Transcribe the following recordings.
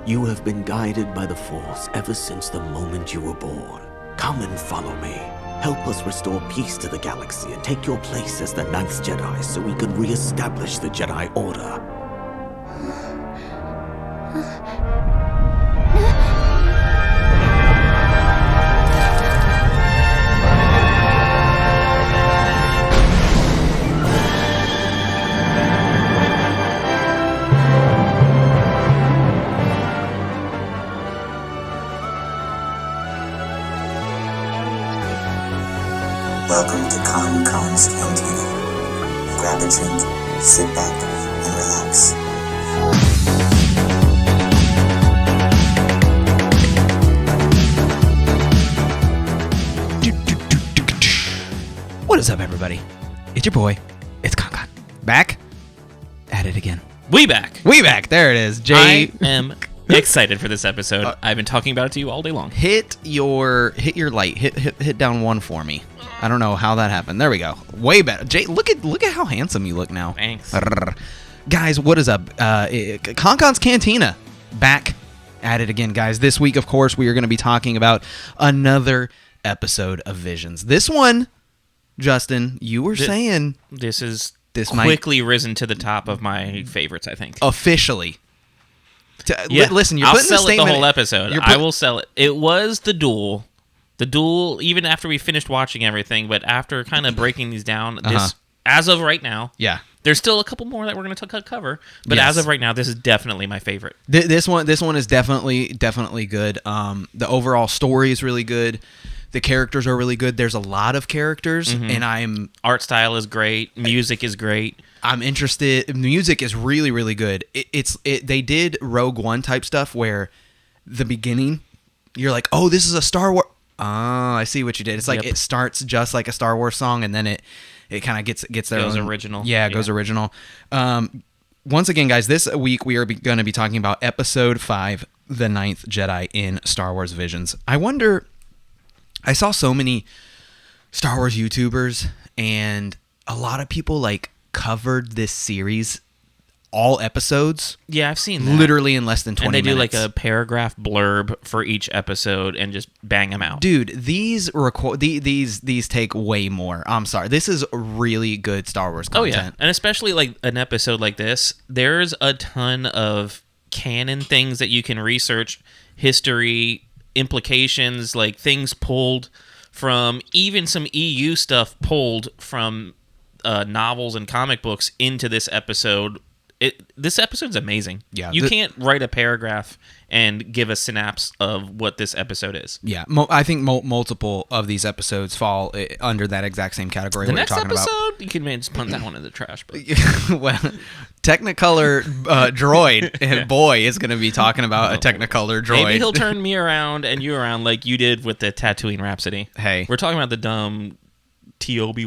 You have been guided by the Force ever since the moment you were born. Come and follow me. Help us restore peace to the galaxy and take your place as the 9th Jedi so we can re-establish the Jedi Order. Welcome to KonKon's Cantina. Grab a drink, sit back, and relax. What is up, everybody? It's your boy. It's KonKon. Back at it again. We back. There it is. I am excited for this episode. I've been talking about it to you all day long. Hit your light. Hit down one for me. I don't know how that happened. There we go. Way better. Jay, look at how handsome you look now. Thanks. Guys, what is up? KonKon's Cantina. Back at it again, guys. This week, of course, we are going to be talking about another episode of Visions. This one, Justin, you were saying this might quickly risen to the top of my favorites, I think. Officially. Listen, you're I'll putting sell the statement. it the whole episode. I will sell it. It was the duel. The duel, even after we finished watching everything, but after kind of breaking these down, this, as of right now, there's still a couple more that we're going to cover, but as of right now, this is definitely my favorite. This one is definitely good. The overall story is really good. The characters are really good. There's a lot of characters, and art style is great. Music is great. I'm interested. Music is really, really good. They did Rogue One type stuff where the beginning, you're like, oh, this is a Star Wars. Oh, I see what you did. It's like it starts just like a Star Wars song, and then it kind of gets their own original. Yeah, it goes original. Once again, guys, this week we are going to be talking about Episode 5, The 9th Jedi in Star Wars Visions. I wonder, I saw so many Star Wars YouTubers, and a lot of people like covered this series, all episodes. Yeah, I've seen that. Literally in less than 20 minutes. And they do like a paragraph blurb for each episode and just bang them out. Dude, these take way more. I'm sorry. This is really good Star Wars content. Oh, yeah. And especially like an episode like this, there's a ton of canon things that you can research, history, implications, like things pulled from, even some EU stuff pulled from novels and comic books into this episode. This episode's amazing. Yeah, you can't write a paragraph and give a synapse of what this episode is. Yeah, I think multiple of these episodes fall under that exact same category. The next episode, you can just punt that one in the trash. But well, Technicolor droid boy is going to be talking about a Technicolor droid. Maybe he'll turn me around and you around like you did with the Tatooine Rhapsody. Hey, we're talking about the dumb Toby.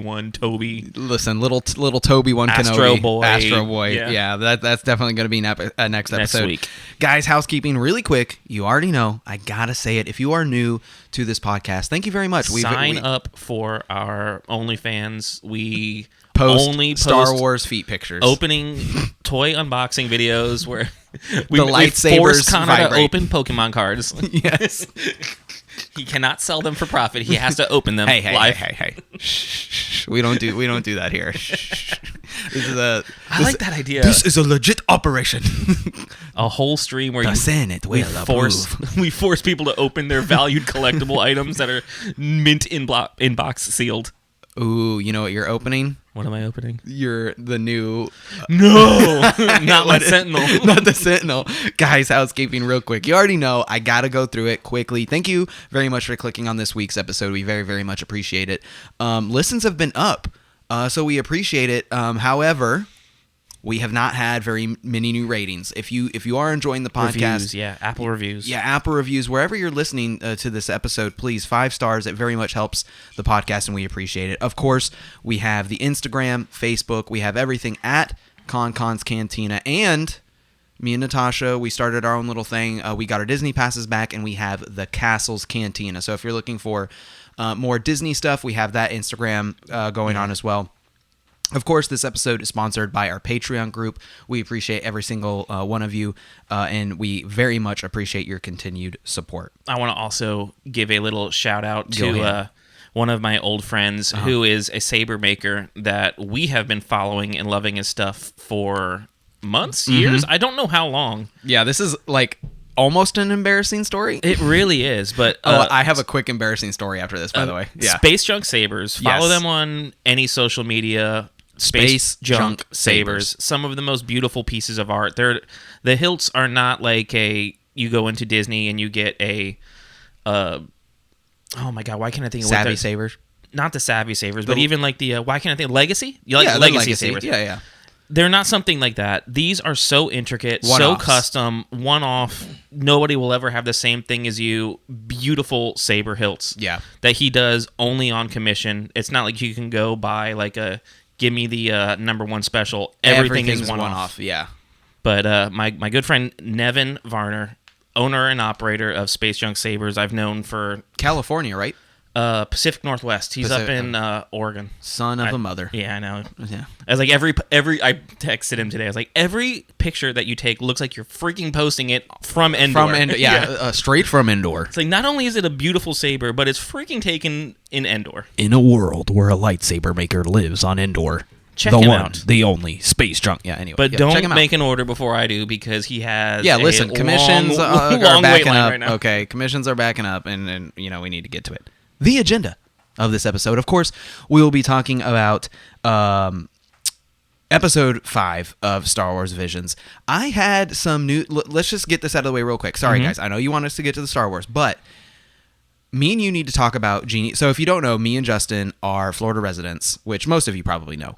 Listen, little Toby One Astro Kenobi. Boy. Astro Boy. Yeah, that's definitely going to be next episode. Week. Guys, housekeeping really quick. You already know. I got to say it. If you are new to this podcast, thank you very much. Sign up for our OnlyFans. We only post Star Wars feet pictures. Opening toy unboxing videos where we lightsabers force Konnor vibrate. to open Pokemon cards. Yes. He cannot sell them for profit. He has to open them live. Hey. Shh. We don't do that here. I like that idea. This is a legit operation. A whole stream where the Senate will we force people to open their valued collectible items that are mint in box sealed. Ooh, you know what you're opening? What am I opening? You're the new... No! Not my Sentinel. Not the Sentinel. Guys, housekeeping real quick. You already know. I got to go through it quickly. Thank you very much for clicking on this week's episode. We very, very much appreciate it. Listens have been up, so we appreciate it. However... we have not had very many new ratings. If you are enjoying the podcast, Apple reviews. Apple reviews, wherever you're listening to this episode, please 5 stars. It very much helps the podcast, and we appreciate it. Of course, we have the Instagram, Facebook. We have everything at KonKon's Cantina, and me and Natasha, we started our own little thing. We got our Disney passes back, and we have the Castle's Cantina. So if you're looking for more Disney stuff, we have that Instagram going on as well. Of course, this episode is sponsored by our Patreon group. We appreciate every single one of you, and we very much appreciate your continued support. I want to also give a little shout out Go to ahead. one of my old friends who is a saber maker that we have been following and loving his stuff for months, years. I don't know how long. Yeah, this is like almost an embarrassing story. It really is, but I have a quick embarrassing story after this, by the way. Yeah. Space Junk Sabers. Follow Yes. them on any social media. Space Junk Sabers. Some of the most beautiful pieces of art. The hilts are not like you go into Disney and you get a oh my god, why can't I think of Savvy what Sabers. not the Savvy Sabers, but even like the why can't I think Legacy? You like Yeah, the Legacy Sabers? Yeah. They're not something like that. These are so intricate, so One-offs. custom, one-off. Nobody will ever have the same thing as you. Beautiful saber hilts. Yeah. That he does only on commission. It's not like you can go buy like a give me the number one special. Everything is Everything's one-off. Yeah. But my good friend Nevin Varner, owner and operator of Space Junk Sabers, I've known for California, right? Pacific Northwest. He's up in Oregon. Son of a mother. Yeah, I know. Yeah. I was like, every I texted him today. I was like, every picture that you take looks like you're freaking posting it from Endor. From Endor. Yeah, straight from Endor. It's like, not only is it a beautiful saber, but it's freaking taken in Endor. In a world where a lightsaber maker lives on Endor. Check the him one, out. the only Space Junk. Yeah, anyway. But yeah, check him don't out. make an order before I do because he has Yeah, listen, commissions are long wait backing line up. right now. Okay, commissions are backing up, and we need to get to it. The agenda of this episode, of course, we will be talking about episode 5 of Star Wars Visions. I had some new. Let's just get this out of the way real quick. Sorry, guys. I know you want us to get to the Star Wars, but me and you need to talk about Genie. So if you don't know, me and Justin are Florida residents, which most of you probably know.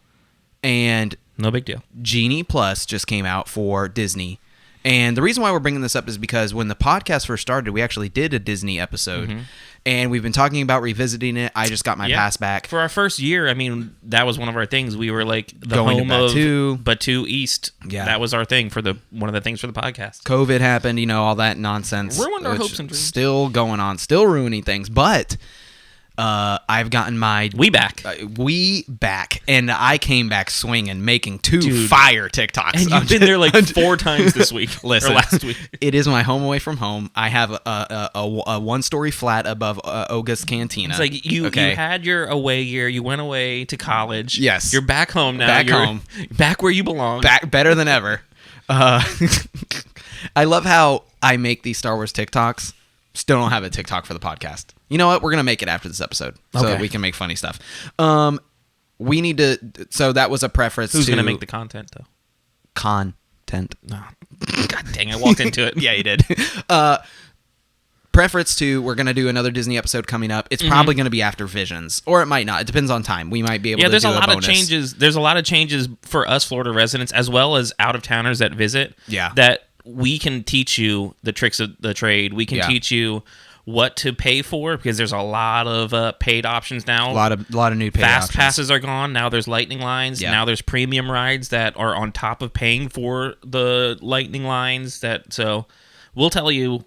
And No big deal. Genie Plus just came out for Disney. And the reason why we're bringing this up is because when the podcast first started, we actually did a Disney episode. And we've been talking about revisiting it. I just got my pass back. For our first year, I mean, that was one of our things. We were like the Going to home Batu. of Batu East. Yeah. That was our thing for one of the things for the podcast. COVID happened, all that nonsense. Ruined our which hopes and dreams. Still going on, still ruining things. But I've gotten my... We back. We back. And I came back swinging, making 2 fire TikToks. And you've been there like 4 times this week. Listen, or last week. It is my home away from home. I have a one-story flat above Oga's Cantina. It's like you had your away year. You went away to college. Yes. You're back home now. Back You're home. Back where you belong. Back better than ever. I love how I make these Star Wars TikToks. Still don't have a TikTok for the podcast. You know what? We're gonna make it after this episode so that we can make funny stuff. We need to. So that was a preference. Who's to going to make the content, though? content? No. God dang, I walked into it. Yeah, you did. Preference to we're going to do another Disney episode coming up. It's probably going to be after Visions, or it might not. It depends on time. We might be able to there's do a lot bonus. of changes. There's a lot of changes for us Florida residents as well as out-of-towners that visit. Yeah. That we can teach you the tricks of the trade. We can Yeah. teach you what to pay for because there's a lot of paid options now. A lot of new paid Fast options. passes are gone. Now there's lightning lines. Yeah. Now there's premium rides that are on top of paying for the lightning lines. So we'll tell you.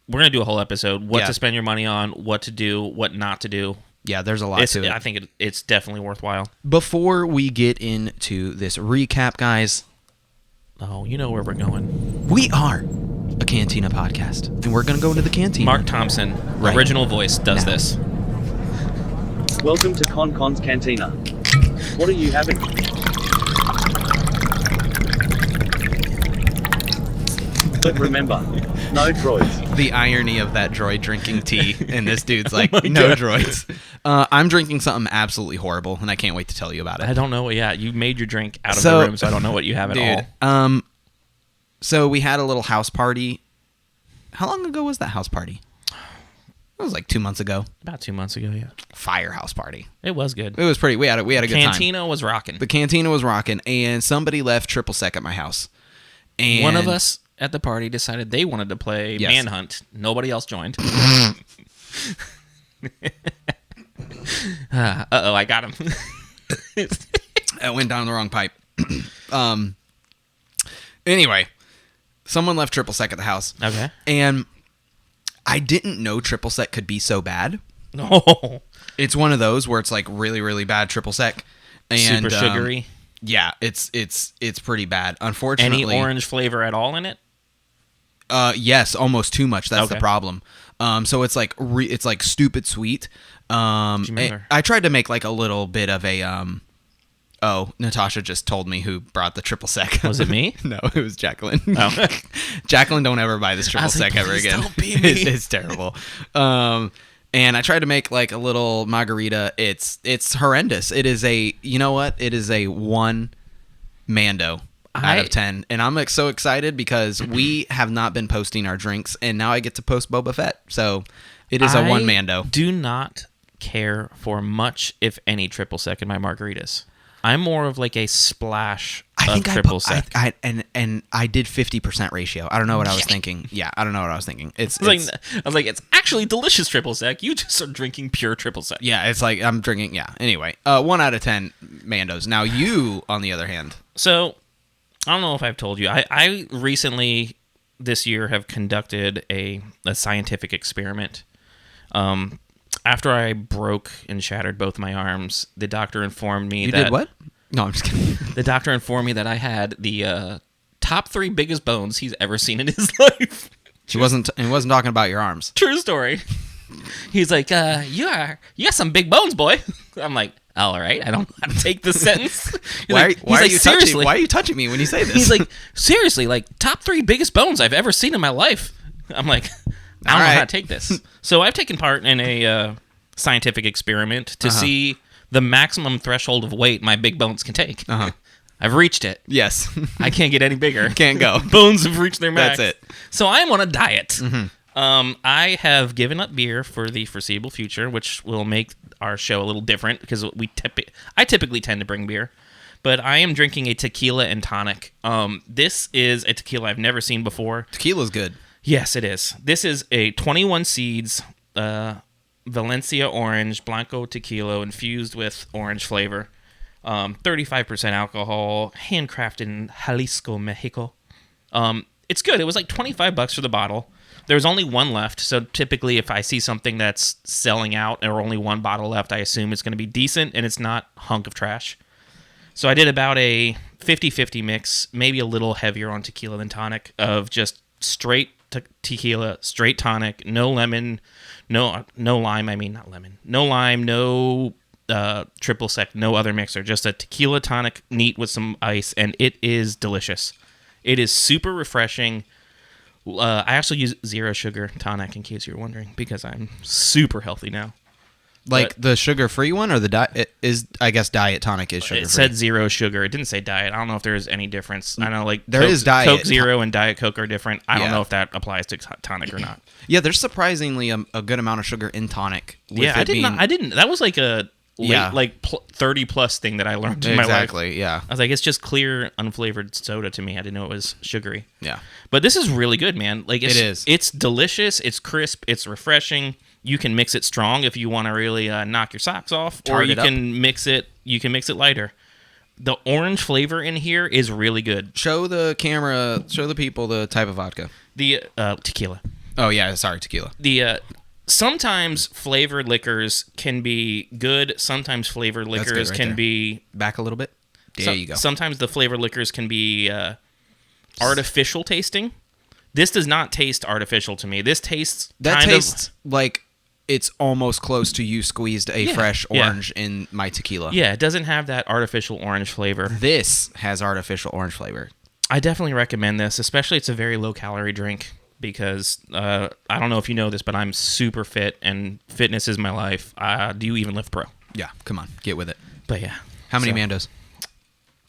We're going to do a whole episode. What to spend your money on, what to do, what not to do. Yeah, there's a lot to it. I think it's definitely worthwhile. Before we get into this recap, guys, Oh, you know where we're going. we are a Cantina podcast, and we're going to go into the Cantina. Mark Thompson, Right. original voice, does Now. this. Welcome to KonKon's Cantina. What are you having? But remember, no droids. The irony of that droid drinking tea, and this dude's like, Oh no God. droids. I'm drinking something absolutely horrible, and I can't wait to tell you about it. I don't know. Yeah, you made your drink out of So- the room, so I don't know what you have at Dude, all. So we had a little house party. How long ago was that house party? It was like 2 months ago. About 2 months ago, yeah. Firehouse party. It was good. It was pretty. We had a good time. Cantina was rocking. The cantina was rocking, and somebody left triple sec at my house. And One of us at the party decided they wanted to play Yes. Manhunt. Nobody else joined. I got him. It went down the wrong pipe. Anyway, someone left triple sec at the house. Okay. And I didn't know triple sec could be so bad. No. It's one of those where it's like really, really bad triple sec. And, Super sugary. Yeah, it's pretty bad. Unfortunately, Any orange flavor at all in it? Yes, almost too much. That's Okay. the problem. So it's like it's like stupid sweet. Do you remember? I tried to make like a little bit of a Oh, Natasha just told me who brought the triple sec. Was it me? No, it was Jacqueline. Oh. Jacqueline, don't ever buy this triple was like, sec ever "Please again. don't be me." It's terrible. And I tried to make like a little margarita. It's horrendous. It is a, you know what? It is a 1 Mando out of 10. And I'm like so excited because we have not been posting our drinks, and now I get to post Boba Fett. So it is a 1 Mando. Do not care for much, if any, triple sec in my margaritas. I'm more of like a splash of triple sec. And I did 50% ratio. I don't know what I was thinking. Yeah, I don't know what I was thinking. I was like, it's actually delicious triple sec. You just are drinking pure triple sec. Yeah, it's like I'm drinking. Yeah. Anyway, 1 out of 10 Mandos. Now you, on the other hand. So I don't know if I've told you. I recently this year have conducted a scientific experiment. After I broke and shattered both my arms, the doctor informed me You that... did what? No, I'm just kidding. The doctor informed me that I had the top 3 biggest bones he's ever seen in his life. He wasn't talking about your arms. True story. He's like, you got some big bones, boy. I'm like, all right, I don't know how to take this sentence. Why are you touching me when you say this? He's like, seriously, like top 3 biggest bones I've ever seen in my life. I'm like, I don't know how to take this. So I've taken part in a scientific experiment to see the maximum threshold of weight my big bones can take. I've reached it. Yes. I can't get any bigger. Can't go. Bones have reached their max. That's it. So I'm on a diet. I have given up beer for the foreseeable future, which will make our show a little different because I typically tend to bring beer. But I am drinking a tequila and tonic. This is a tequila I've never seen before. Tequila's good. Yes, it is. This is a 21 seeds Valencia orange Blanco tequila infused with orange flavor. 35% alcohol, handcrafted in Jalisco, Mexico. It's good. It was like $25 for the bottle. There's only one left, so typically if I see something that's selling out or only one bottle left, I assume it's going to be decent and it's not a hunk of trash. So I did about a 50-50 mix, maybe a little heavier on tequila than tonic, of just straight tequila, straight tonic, no lemon, no lime, no lime, no triple sec, no other mixer, just a tequila tonic neat with some ice, and it is delicious. It is super refreshing. I actually use 0 sugar tonic, in case you're wondering, because I'm super healthy now. Like the sugar-free one, or the diet is? I guess diet tonic is sugar-free. It said 0 sugar. It didn't say diet. I don't know if there is any difference. I know like there is diet. Coke Zero and Diet Coke are different. I don't know if that applies to tonic or not. Yeah, there's surprisingly a good amount of sugar in tonic. Yeah, I didn't. That was like a late, 30 plus thing that I learned in my life. Exactly. Yeah. I was like, it's just clear, unflavored soda to me. I didn't know it was sugary. Yeah. But this is really good, man. Like it is. It's delicious. It's crisp. It's refreshing. You can mix it strong if you want to really knock your socks off, or you can mix it. You can mix it lighter. The orange flavor in here is really good. Show the people the type of vodka. The tequila. Oh yeah, sorry, tequila. The sometimes flavored liquors can be good. Sometimes flavored liquors can be back a little bit. There you go. Sometimes the flavored liquors can be artificial tasting. This does not taste artificial to me. This tastes like it's almost close to you squeezed a fresh orange in my tequila. Yeah, it doesn't have that artificial orange flavor. This has artificial orange flavor. I definitely recommend this, especially it's a very low-calorie drink because I don't know if you know this, but I'm super fit, and fitness is my life. Do you even lift pro? Yeah, come on, get with it. But yeah. How many Mandos?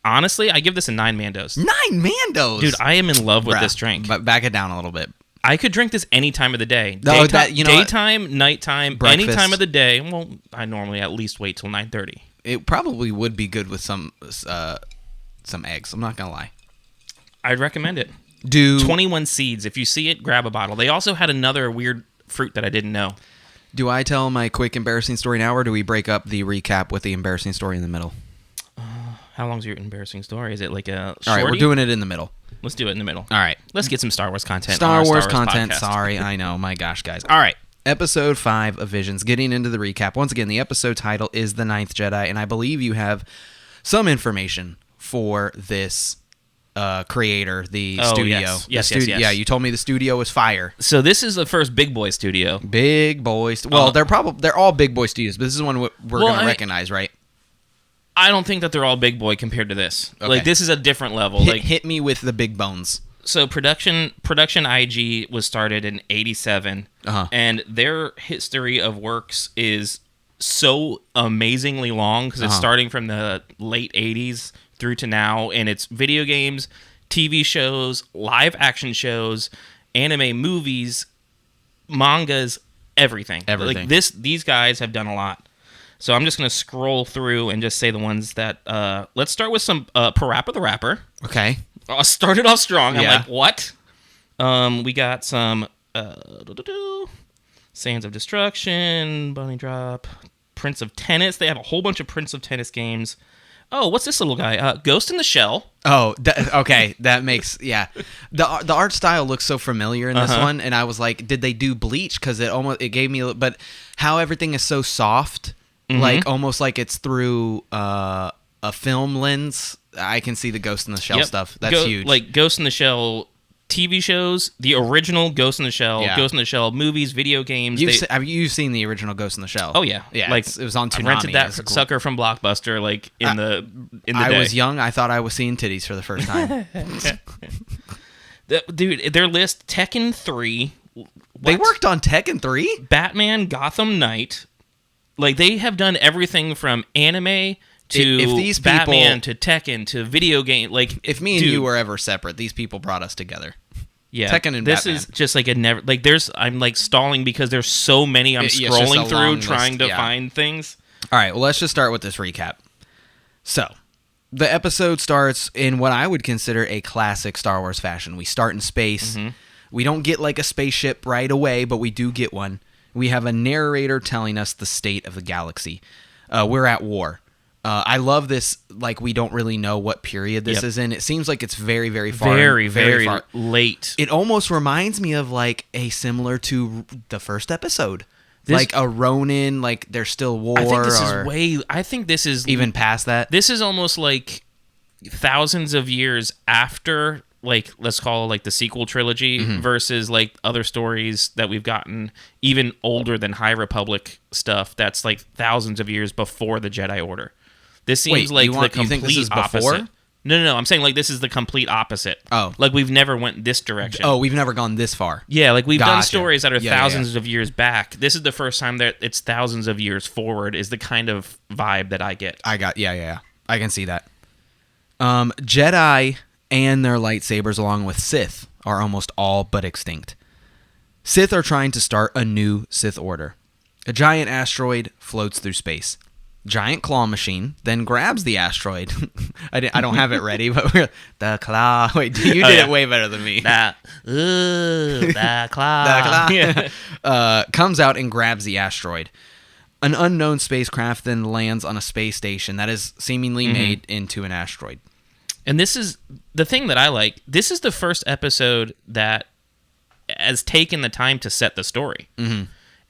Honestly, I give this a 9 Mandos. 9 Mandos? Dude, I am in love with this drink. But back it down a little bit. I could drink this any time of the day. Daytime, nighttime, breakfast. Any time of the day. Well, I normally at least wait till 9:30. It probably would be good with some eggs. I'm not gonna lie. I'd recommend it. 21 seeds. If you see it, grab a bottle. They also had another weird fruit that I didn't know. Do I tell my quick embarrassing story now, or do we break up the recap with the embarrassing story in the middle? How long's your embarrassing story? Is it like a shorty? All right, we're doing it in the middle. Let's do it in the middle. All right. Let's get some Star Wars content. Star Wars content. Podcast. Sorry, I know. My gosh, guys. All right. Episode 5 of Visions. Getting into the recap. Once again, the episode title is The Ninth Jedi, and I believe you have some information for this creator, the Oh, studio. yes. The Yes, yes, yes. Yeah, you told me the studio was fire. So this is the first big boy studio. Big boys. Well, they're all big boy studios, but this is one we're going to recognize, right? I don't think that they're all big boy compared to this. Okay. Like, this is a different level. Hit me with the big bones. So production IG was started in 87, and their history of works is so amazingly long because it's starting from the late 80s through to now, and it's video games, TV shows, live action shows, anime movies, mangas, everything. Like these guys have done a lot. So I'm just going to scroll through and just say the ones that let's start with some Parappa the Rapper. Okay. Started off strong. I'm Yeah. like, what? We got some Sands of Destruction, Bunny Drop, Prince of Tennis. They have a whole bunch of Prince of Tennis games. Oh, what's this little guy? Ghost in the Shell. Oh, okay. That makes, yeah. The art style looks so familiar in this one, and I was like, did they do Bleach? Because it gave me, but how everything is so soft, like almost like it's through a film lens. I can see the Ghost in the Shell stuff. That's huge. Like Ghost in the Shell TV shows, the original Ghost in the Shell, Ghost in the Shell movies, video games. You've seen the original Ghost in the Shell? Oh yeah, yeah. Like it was on Toonami. I rented that sucker from Blockbuster. Like in the I day. was young. I thought I was seeing titties for the first time. Dude, their list: Tekken 3. They worked on Tekken 3, Batman, Gotham Knight. Like they have done everything from anime to if these people, Batman to Tekken to video game. Like if me and you were ever separate, these people brought us together. Yeah, Tekken and this Batman. is just like a never. Like I'm like stalling because there's so many. I'm scrolling through trying to find things. All right, well, let's just start with this recap. So, the episode starts in what I would consider a classic Star Wars fashion. We start in space. We don't get like a spaceship right away, but we do get one. We have a narrator telling us the state of the galaxy. We're at war. I love this, like, we don't really know what period this is in. It seems like it's very, very far. Very, very far. Late. It almost reminds me of, like, similar to the first episode. Like a Ronin, like, there's still war. I think this is even past that. This is almost like thousands of years after, like, let's call it, like, the sequel trilogy versus, like, other stories that we've gotten even older than High Republic stuff that's, like, thousands of years before the Jedi Order. This seems like the complete you think this is opposite. Before? No. I'm saying like this is the complete opposite. Oh, like we've never went this direction. Oh, we've never gone this far. Yeah, like we've done stories that are thousands of years back. This is the first time that it's thousands of years forward. Is the kind of vibe that I get. I can see that. Jedi and their lightsabers, along with Sith, are almost all but extinct. Sith are trying to start a new Sith order. A giant asteroid floats through space. Giant claw machine then grabs the asteroid. I don't have it ready, but the claw. Wait, you did it way better than me. The claw. Comes out and grabs the asteroid. An unknown spacecraft then lands on a space station that is seemingly made into an asteroid. And this is the thing that I like. This is the first episode that has taken the time to set the story.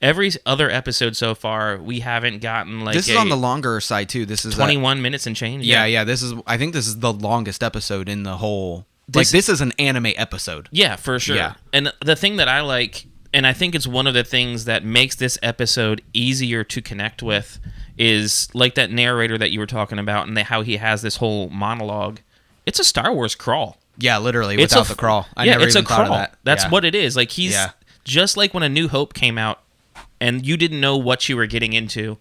Every other episode so far, we haven't gotten like this is on the longer side too. This is 21 minutes and change. Yeah. I think this is the longest episode in the whole. This is an anime episode. Yeah, for sure. Yeah. And the thing that I like, and I think it's one of the things that makes this episode easier to connect with, is like that narrator that you were talking about, and how he has this whole monologue. It's a Star Wars crawl. Yeah, literally without the crawl. I never even thought of that. That's what it is. Like he's just like when A New Hope came out. And you didn't know what you were getting into,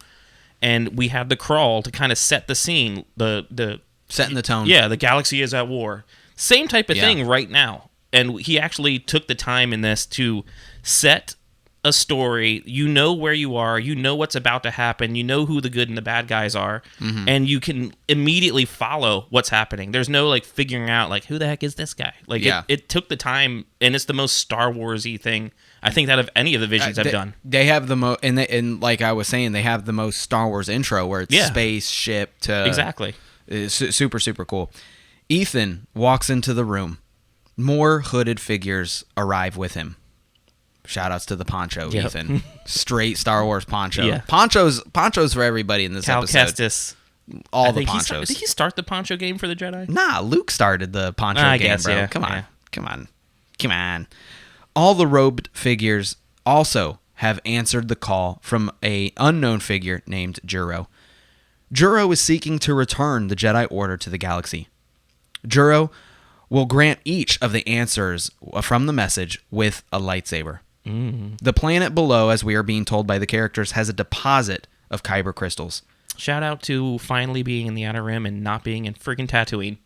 and we had the crawl to kind of set the scene, the setting the tone. Yeah, the galaxy is at war. Same type of thing right now, and he actually took the time in this to set a story. You know where you are, you know what's about to happen, you know who the good and the bad guys are, and you can immediately follow what's happening. There's no like figuring out like who the heck is this guy. Like it took the time, and it's the most Star Wars-y thing I think out of any of the visions I've done. They have the most, and like I was saying, they have the most Star Wars intro where it's space, ship to exactly. It's super, super cool. Ethan walks into the room. More hooded figures arrive with him. Shout outs to the poncho, Ethan. Straight Star Wars poncho. Yeah. Ponchos for everybody in this Cal episode. Kestis. all I the think ponchos. Did he start the poncho game for the Jedi? Nah, Luke started the poncho I game, guess, bro. yeah, Come on. yeah. Come on. All the robed figures also have answered the call from a unknown figure named Juro. Juro is seeking to return the Jedi Order to the galaxy. Juro will grant each of the answers from the message with a lightsaber. The planet below, as we are being told by the characters, has a deposit of kyber crystals. Shout out to finally being in the Outer Rim and not being in freaking Tatooine.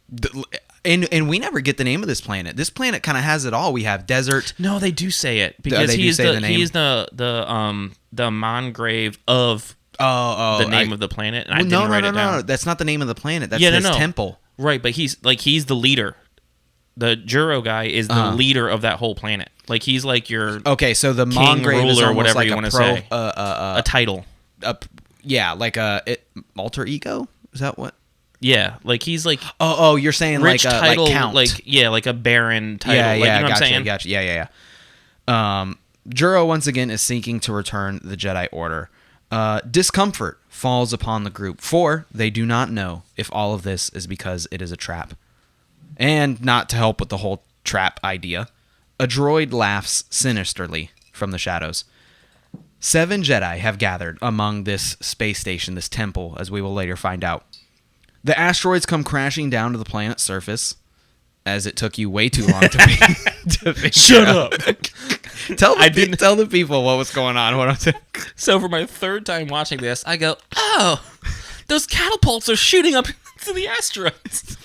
And we never get the name of this planet. This planet kind of has it all. We have desert. No, they do say it because they do he's say the name? he's the Mongrave of the name of the planet. And I didn't write it down. No. That's not the name of the planet. That's Yeah, this no. temple. Right, but he's the leader. The Juro guy is the leader of that whole planet. Like he's like your Okay, so the king, Mongrave is ruler, almost whatever like you a want to pro, say. A title. Yeah, like a alter ego. Is that what? Yeah, like he's like Oh, you're saying rich like a title, like count. like a baron title. Yeah, like, you know what gotcha, I'm saying? gotcha. Yeah. Juro once again is seeking to return the Jedi Order. Discomfort falls upon the group, for they do not know if all of this is because it is a trap. And not to help with the whole trap idea, a droid laughs sinisterly from the shadows. 7 Jedi have gathered among this space station, this temple, as we will later find out. The asteroids come crashing down to the planet's surface, as it took you way too long to figure Shut out. up. Tell the people what was going on. What I'm saying. So for my third time watching this, I go, oh, those catapults are shooting up to the asteroids.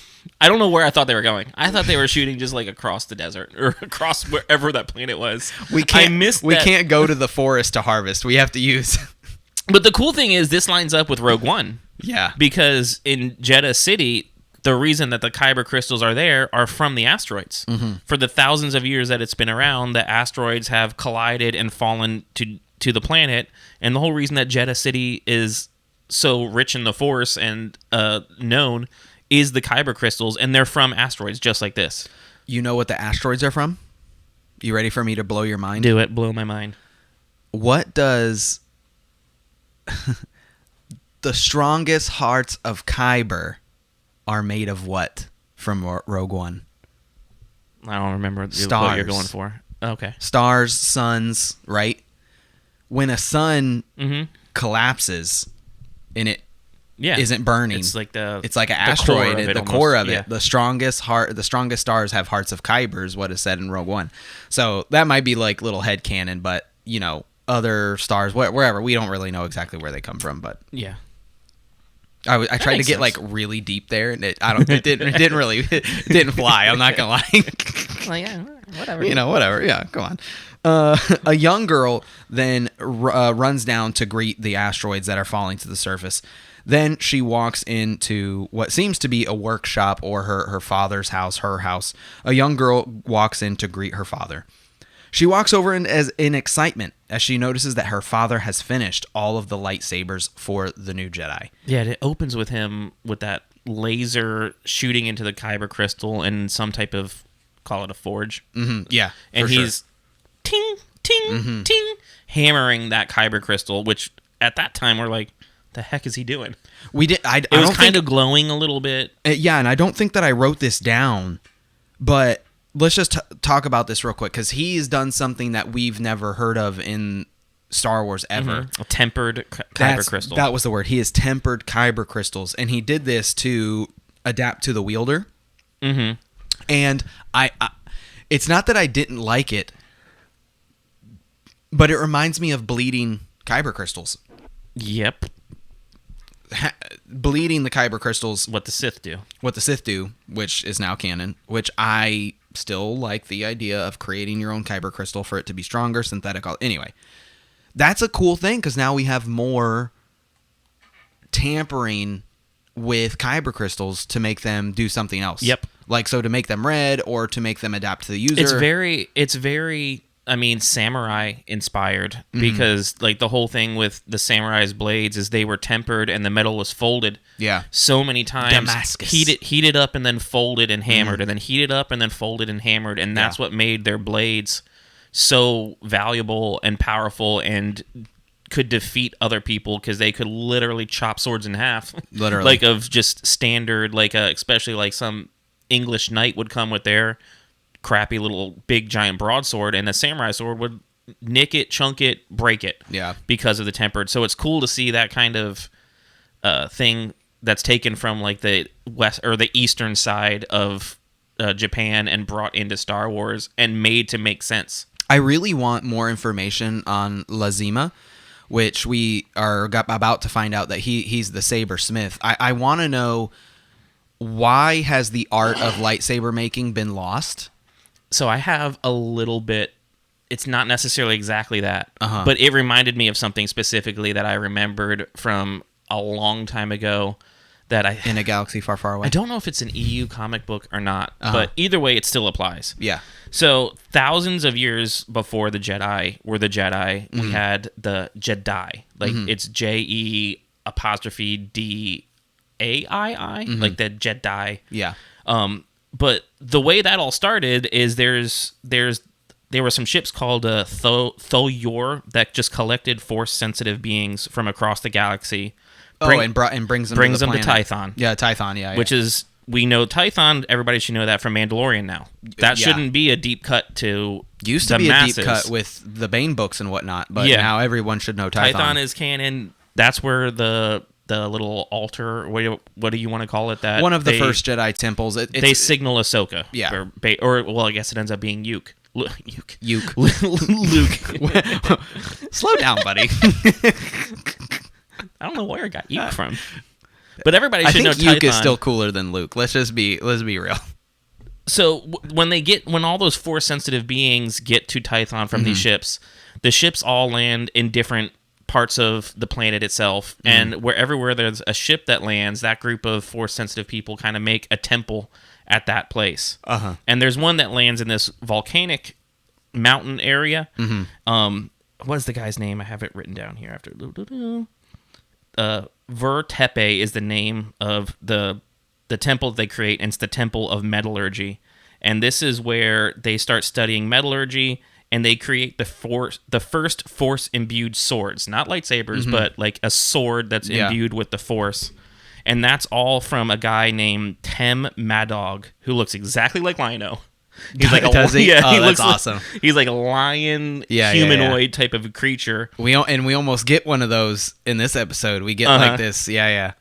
I don't know where I thought they were going. I thought they were shooting just like across the desert or across wherever that planet was. We can't go to the forest to harvest. We have to use. But the cool thing is this lines up with Rogue One. Yeah. Because in Jeddah City, the reason that the kyber crystals are there are from the asteroids. Mm-hmm. For the thousands of years that it's been around, the asteroids have collided and fallen to the planet. And the whole reason that Jeddah City is so rich in the Force and known is the kyber crystals, and they're from asteroids just like this. You know what the asteroids are from? You ready for me to blow your mind? Do it. Blow my mind. What does the strongest hearts of kyber are made of what from Rogue One? I don't remember what Stars. you're going for. Okay. Stars, suns, right? When a sun collapses and it isn't burning, it's like an asteroid at the core of it. Yeah. The strongest stars have hearts of kyber is what is said in Rogue One. So that might be like little headcanon, but you know, other stars, wherever, we don't really know exactly where they come from, but yeah. I tried to get sense. like really deep there, and it didn't fly. I'm not gonna lie. Well, yeah, whatever. You know, whatever. Yeah, come on. A young girl then runs down to greet the asteroids that are falling to the surface. Then she walks into what seems to be a workshop or her father's house, her house. A young girl walks in to greet her father. She walks over in excitement as she notices that her father has finished all of the lightsabers for the new Jedi. Yeah, it opens with him with that laser shooting into the kyber crystal and some type of, call it a forge. Mm-hmm. Yeah, and he's ting, ting, ting, hammering that kyber crystal, which at that time we're like, the heck is he doing? It was kind of glowing a little bit. Yeah, and I don't think that I wrote this down, but let's just talk about this real quick, because he's done something that we've never heard of in Star Wars ever. A tempered kyber crystal. That was the word. He has tempered kyber crystals, and he did this to adapt to the wielder. Mm-hmm. And I it's not that I didn't like it, but it reminds me of bleeding kyber crystals. Yep. Bleeding the kyber crystals. What the Sith do, which is now canon, which I still like the idea of creating your own kyber crystal for it to be stronger, synthetic. Anyway, that's a cool thing, because now we have more tampering with kyber crystals to make them do something else. Yep. Like, so to make them red or to make them adapt to the user. It's very I mean, samurai inspired, because like the whole thing with the samurai's blades is they were tempered and the metal was folded. Yeah. So many times. Damascus. Heated up and then folded and hammered, and then heated up and then folded and hammered, and that's what made their blades so valuable and powerful and could defeat other people because they could literally chop swords in half. Literally. Like of just standard, like especially like some English knight would come with their crappy little big giant broadsword, and a samurai sword would nick it, chunk it, break it. Yeah. Because of the tempered. So it's cool to see that kind of thing that's taken from like the west or the eastern side of Japan and brought into Star Wars and made to make sense. I really want more information on Lazima, which we are about to find out that he's the saber smith. I want to know, why has the art of lightsaber making been lost? So I have a little bit. It's not necessarily exactly that, Uh-huh. but it reminded me of something specifically that I remembered from a long time ago. That In a galaxy far, far away. I don't know if it's an EU comic book or not, but either way, it still applies. Yeah. So thousands of years before the Jedi were the Jedi, we had the Jedi. Like it's JE apostrophe DAII, like the Jedi. Yeah. But the way that all started is there were some ships called Thoyor that just collected force-sensitive beings from across the galaxy. And brings them brings to the them to planet. Tython. Yeah, Tython, yeah. Which is, we know Tython, everybody should know that from Mandalorian now. That Yeah. shouldn't be a deep cut to Used to the be masses. a deep cut with the Bane books and whatnot, but Yeah. now everyone should know Tython. Tython is canon. That's where the little altar, what do you want to call it? That one of the first Jedi temples. They signal Ahsoka. Yeah. Or well, I guess it ends up being Yuke. Luke. Luke. Slow down, buddy. I don't know where I got Yuke from. But everybody I should think know Luke Tython. is still cooler than Luke. Let's be real. So when all those force sensitive beings get to Tython from these ships, the ships all land in different parts of the planet itself, and everywhere there's a ship that lands, that group of force sensitive people kind of make a temple at that place. And there's one that lands in this volcanic mountain area. What is the guy's name? I have it written down here after. Ver-Tepe is the name of the temple they create, and it's the Temple of Metallurgy. And this is where they start studying metallurgy, and they create the first force-imbued swords. Not lightsabers, but like a sword that's imbued with the force. And that's all from a guy named Tem Madog, who looks exactly like Lino. He's like Does he? Yeah, Oh, he that's looks awesome. He's like a lion, humanoid type of creature. We almost get one of those in this episode. We get like this. Yeah.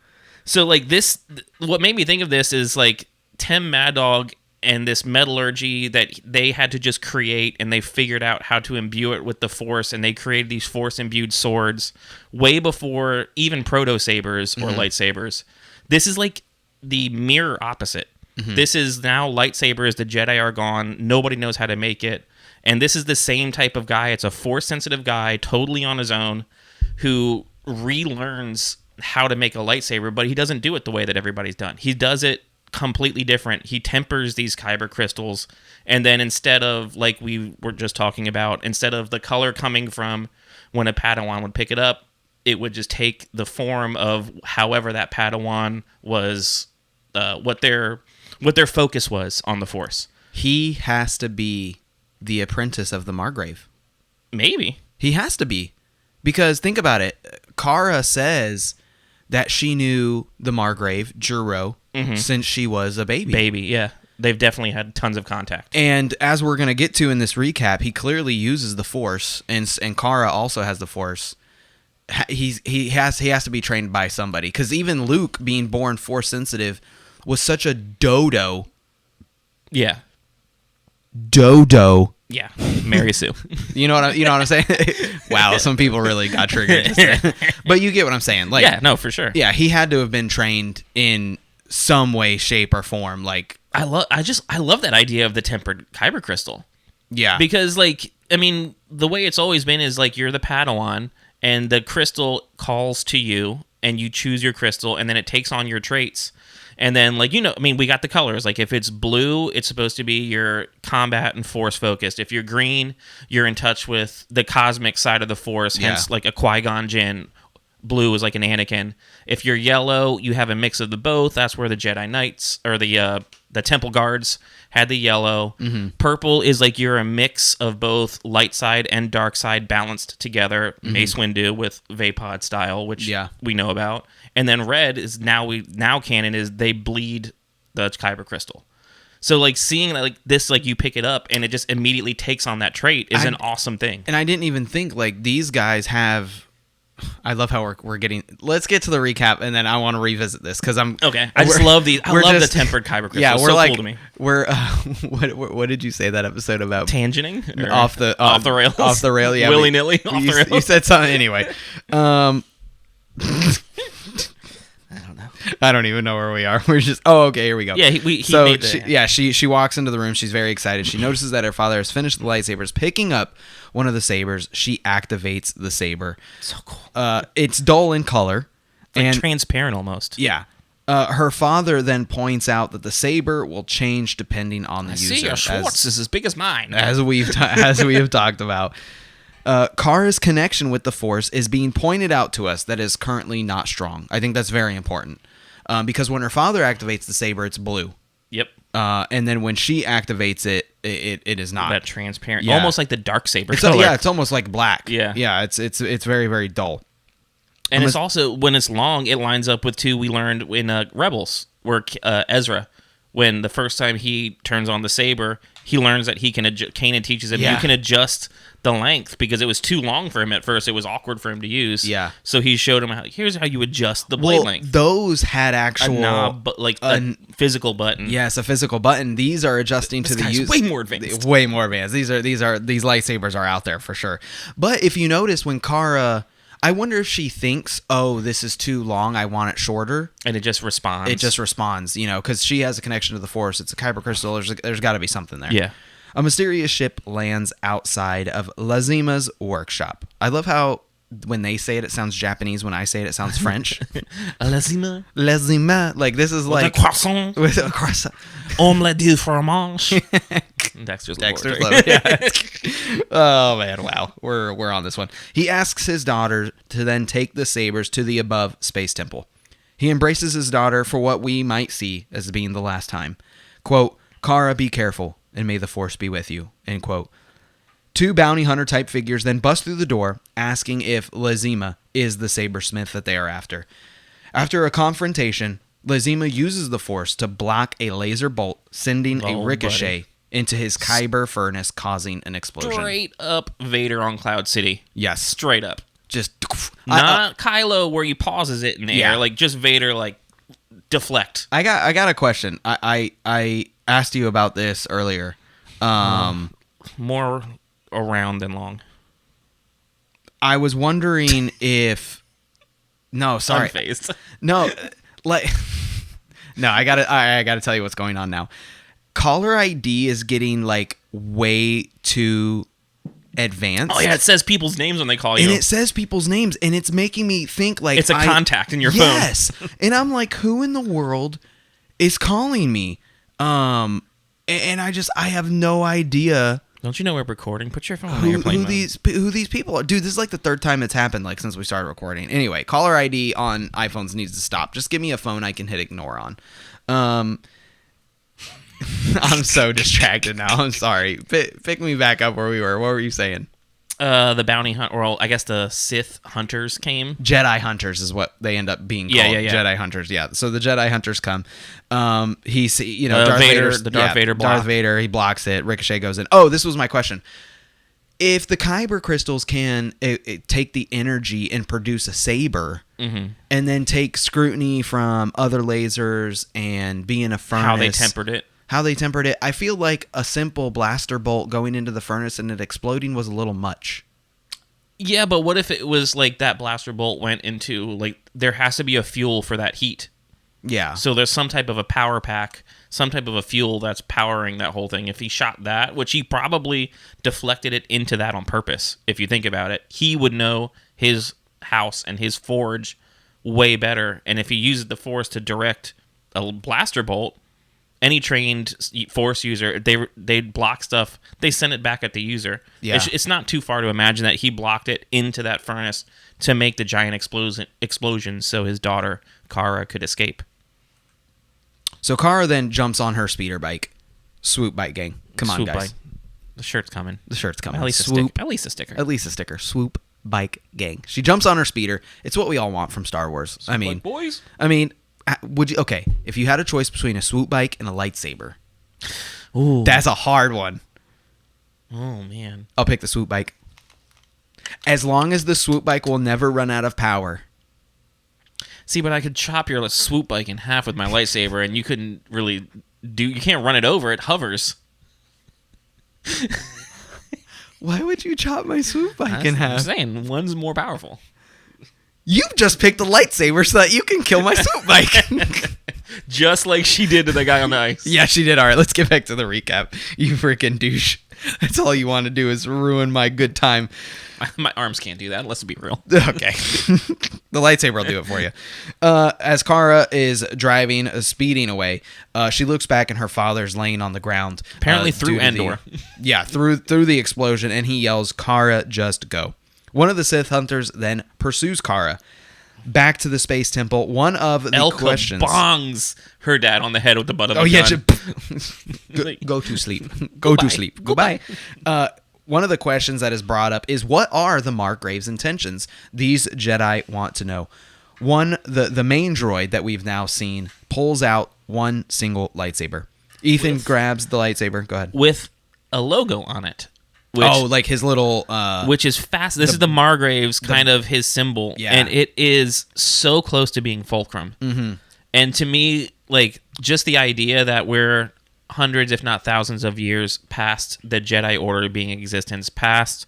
So like this, what made me think of this is like Tem Madog and this metallurgy that they had to just create, and they figured out how to imbue it with the Force, and they created these Force-imbued swords way before even proto-sabers or lightsabers. This is like the mirror opposite. This is now lightsabers, the Jedi are gone, nobody knows how to make it, and this is the same type of guy. It's a Force-sensitive guy, totally on his own, who relearns how to make a lightsaber, but he doesn't do it the way that everybody's done. He does it completely different. He tempers these kyber crystals, and then instead of, like we were just talking about, instead of the color coming from when a Padawan would pick it up, it would just take the form of however that Padawan was, what their focus was on the Force. He has to be the apprentice of the Margrave. Maybe. He has to be. Because think about it. Kara says that she knew the Margrave, Juro, since she was a baby. Yeah. They've definitely had tons of contact. And as we're going to get to in this recap, he clearly uses the Force, and Kara also has the Force. He has to be trained by somebody. Because even Luke, being born Force sensitive, was such a dodo. Yeah. Dodo. Yeah. Mary Sue. You know what I'm saying? Wow, some people really got triggered. But you get what I'm saying. Like, yeah, no, for sure. Yeah, he had to have been trained in some way, shape, or form. Like, I love that idea of the tempered kyber crystal. yeah, Because, like, I mean, the way it's always been is, like, you're the Padawan, and the crystal calls to you, and you choose your crystal, and then it takes on your traits. And then, like, I mean, we got the colors. Like, if it's blue, it's supposed to be your combat and force focused. If you're green, you're in touch with the cosmic side of the Force, hence, like, a Qui-Gon Jinn. blue is like an Anakin. If you're yellow, you have a mix of the both. That's where the Jedi Knights or the Temple Guards had the yellow. Purple is like you're a mix of both light side and dark side balanced together. Mace Windu with Vapod style, which we know about. And then red is now canon is they bleed the kyber crystal. So like seeing like this, like you pick it up and it just immediately takes on that trait is an awesome thing. And I didn't even think like these guys have. I love how we're getting. Let's get to the recap, and then I want to revisit this because I'm okay. I just love these. I love the tempered kyber crystal. Yeah, we're so like cool to me. We're what did you say that episode about? Tangenting or off the rails, off the rail. Yeah, willy nilly off the rails. You said something anyway. I don't even know where we are. We're just okay. Here we go. Yeah, he so made the, she walks into the room. She's very excited. She notices that her father has finished the lightsabers. Picking up one of the sabers, she activates the saber. So cool. It's dull in color and transparent almost. Yeah. Her father then points out that the saber will change depending on the user. See, your Schwartz is as big as mine. As we have talked about. Kara's connection with the Force is being pointed out to us that is currently not strong. I think that's very important. Because when her father activates the saber, it's blue. Yep. And then when she activates it, it is not. That transparent. Yeah. Almost like the dark saber It's, color. yeah, it's almost like black. Yeah. Yeah, it's very, very dull. And it's also, when it's long, it lines up with two we learned in Rebels, where Ezra, when the first time he turns on the saber, he learns that he can Kanan teaches him you can adjust the length because it was too long for him at first. It was awkward for him to use. Yeah. So he showed him here's how you adjust the blade length. Those had actual a knob, but like a physical button. Yes, a physical button. These are adjusting to the use. Way more advanced. Way more advanced. These lightsabers are out there for sure. But if you notice when Kara, I wonder if she thinks, oh, this is too long, I want it shorter. And it just responds. It just responds, because she has a connection to the Force. It's a kyber crystal. There's got to be something there. Yeah. A mysterious ship lands outside of Lazima's workshop. I love how when they say it, it sounds Japanese. When I say it, it sounds French. Lazima. Lazima. Like, this is like... With a croissant. With a croissant. Omelette du fromage. Dexter's Love. Yeah. Oh man, wow. We're on this one. He asks his daughter to then take the sabers to the above space temple. He embraces his daughter for what we might see as being the last time. Quote, Kara, be careful, and may the Force be with you. End quote. Two bounty hunter type figures then bust through the door, asking if Lazima is the sabersmith that they are after. After a confrontation, Lazima uses the Force to block a laser bolt, sending a ricochet into his kyber furnace, causing an explosion. Straight up Vader on Cloud City. Yes. Straight up. Just not Kylo where he pauses it in the air, like just Vader like deflect. I got a question. I asked you about this earlier. More around than long. I was wondering if no, sorry. Unfazed. No, like no, I gotta tell you what's going on now. Caller ID is getting like way too advanced. Oh yeah, it says people's names when they call you. And it says people's names, and it's making me think like it's a contact in your phone. Yes. And I'm like, who in the world is calling me? And I have no idea. Don't you know we're recording? Put your phone on airplane mode. Who these people are. Dude, this is like the third time it's happened like since we started recording. Anyway, caller ID on iPhones needs to stop. Just give me a phone I can hit ignore on. I'm so distracted now. I'm sorry. Pick me back up where we were. What were you saying? The bounty hunt, or I guess the Sith hunters came. Jedi hunters is what they end up being called. Yeah. Jedi hunters. Yeah. So the Jedi hunters come. Darth Vader. He blocks it. Ricochet goes in. Oh, this was my question. If the kyber crystals can take the energy and produce a saber, and then take scrutiny from other lasers and be in a furnace, how they tempered it, I feel like a simple blaster bolt going into the furnace and it exploding was a little much. Yeah, but what if it was like that blaster bolt went into, like, there has to be a fuel for that heat. Yeah. So there's some type of a power pack, some type of a fuel that's powering that whole thing. If he shot that, which he probably deflected it into that on purpose, if you think about it, he would know his house and his forge way better. And if he uses the Force to direct a blaster bolt, any trained Force user, they'd block stuff. They send it back at the user. Yeah. It's not too far to imagine that he blocked it into that furnace to make the giant explosion so his daughter, Kara, could escape. So Kara then jumps on her speeder bike. Swoop bike gang. Come on, Swoop guys. bike. The shirt's coming. The shirt's coming. At least a Swoop. At least a sticker. At least a sticker. Swoop bike gang. She jumps on her speeder. It's what we all want from Star Wars. Boys. Would you? Okay, if you had a choice between a swoop bike and a lightsaber, Ooh. that's a hard one. Oh, man. I'll pick the swoop bike. As long as the swoop bike will never run out of power. See, but I could chop your swoop bike in half with my lightsaber, and you couldn't really do... You can't run it over. It hovers. Why would you chop my swoop bike in I'm half? saying, one's more powerful. You've just picked a lightsaber so that you can kill my swoop bike. Just like she did to the guy on the ice. Yeah, she did. All right, let's get back to the recap. You freaking douche. That's all you want to do is ruin my good time. My arms can't do that, let's be real. Okay. The lightsaber will do it for you. As Kara is driving, speeding away, she looks back and her father's laying on the ground. Apparently through due to Endor. Through the explosion, and he yells, "Kara, just go." One of the Sith hunters then pursues Kara back to the space temple. One of the Elka questions... bongs her dad on the head with the butt of a Oh, yeah. gun. Go to sleep. Go to sleep. Goodbye. One of the questions that is brought up is, what are the Margrave's intentions? These Jedi want to know. The main droid that we've now seen pulls out one single lightsaber. Ethan grabs the lightsaber. Go ahead. With a logo on it. Like his little... which is fast. This is the Margrave's kind of his symbol. Yeah. And it is so close to being fulcrum. Mm-hmm. And to me, like, just the idea that we're hundreds, if not thousands of years past the Jedi Order being in existence, past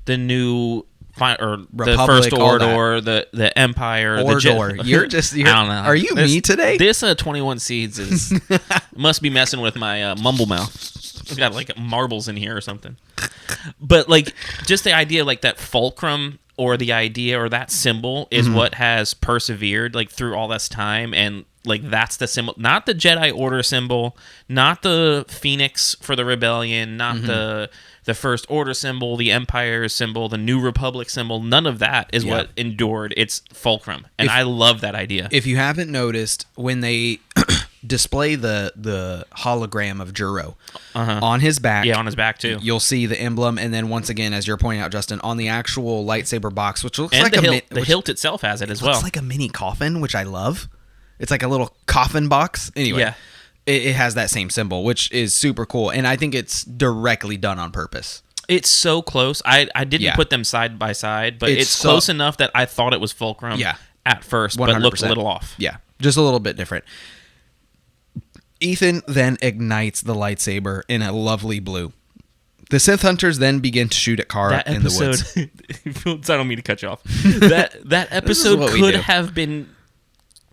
the new... the Republic, First Order, the Empire, Ordor. You're I don't know. Are you me today? This 21 Seeds is must be messing with my mumble mouth. I've got like marbles in here or something. But like, just the idea, like that fulcrum or the idea or that symbol is what has persevered like through all this time, and like that's the symbol, not the Jedi Order symbol, not the Phoenix for the rebellion, not the First Order symbol, the Empire symbol, the New Republic symbol. None of that is what endured. It's fulcrum, and I love that idea. If you haven't noticed, when they display the hologram of Juro on his back, on his back too, you'll see the emblem, and then once again, as you're pointing out, Justin, on the actual lightsaber box, which looks and like the hilt itself has it as well. Looks like a mini coffin, which I love. It's like a little coffin box. Anyway, Yeah. it has that same symbol, which is super cool, and I think it's directly done on purpose. It's so close. I didn't put them side by side, but it's close enough that I thought it was fulcrum at first, 100%. but looked a little off. Yeah, just a little bit different. Ethan then ignites the lightsaber in a lovely blue. The Sith hunters then begin to shoot at Kara in the woods. I don't mean to cut you off. That episode could have been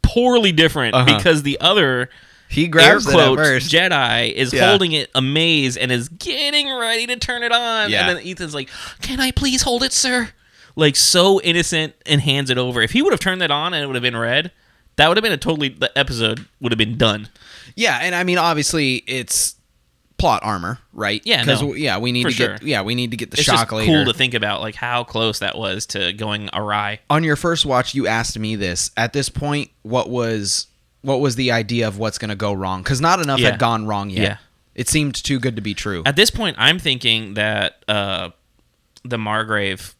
poorly different because the other he grabs air it at quotes first. Jedi is holding it amaze and is getting ready to turn it on. Yeah. And then Ethan's like, "Can I please hold it, sir?" Like, so innocent, and hands it over. If he would have turned that on and it would have been red, that would have been the episode would have been done. Yeah, and I mean, obviously, it's plot armor, right? Yeah, because no, we need for to sure. get we need to get the It's shock just later. cool to think about, like, how close that was to going awry. On your first watch, you asked me this. At this point, what was the idea of what's going to go wrong? Because not enough had gone wrong yet. Yeah. It seemed too good to be true. At this point, I'm thinking that the Margrave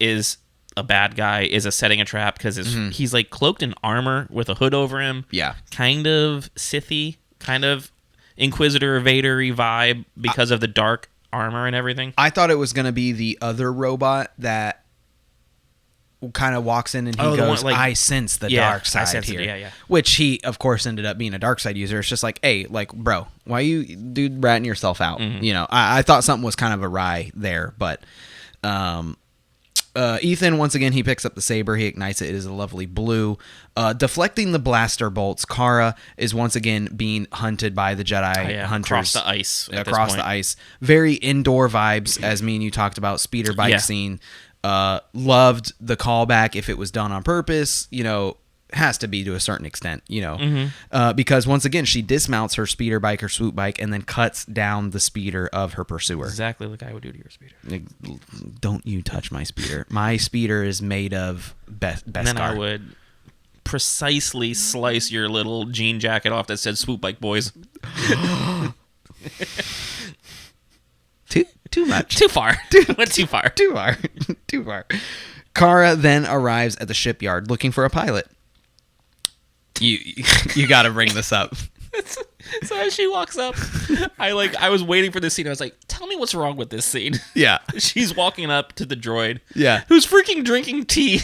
is a bad guy, is setting a trap because he's like cloaked in armor with a hood over him. Yeah. Kind of Sithy, kind of Inquisitor Vader-y vibe because of the dark armor and everything. I thought it was going to be the other robot that kind of walks in and he goes, I sense the dark side here. Yeah. Which he, of course, ended up being a dark side user. It's just like, hey, like, bro, why you dude ratting yourself out? You know, I thought something was kind of awry there, but Ethan, once again, he picks up the saber. He ignites it. It is a lovely blue. Deflecting the blaster bolts, Kara is once again being hunted by the Jedi hunters. Across the ice. Across the ice. Very indoor vibes, as me and you talked about. Speeder bike scene. Loved the callback if it was done on purpose. You know, has to be to a certain extent, because once again, she dismounts her speeder bike or swoop bike and then cuts down the speeder of her pursuer. Exactly like I would do to your speeder. Don't you touch my speeder. My speeder is made of best And then I would precisely slice your little jean jacket off that said swoop bike boys. Too much. Too far. Went too far. Too far. Kara then arrives at the shipyard looking for a pilot. You got to bring this up. So as she walks up, I was waiting for this scene. I was like, tell me what's wrong with this scene. Yeah. She's walking up to the droid. Yeah. Who's freaking drinking tea.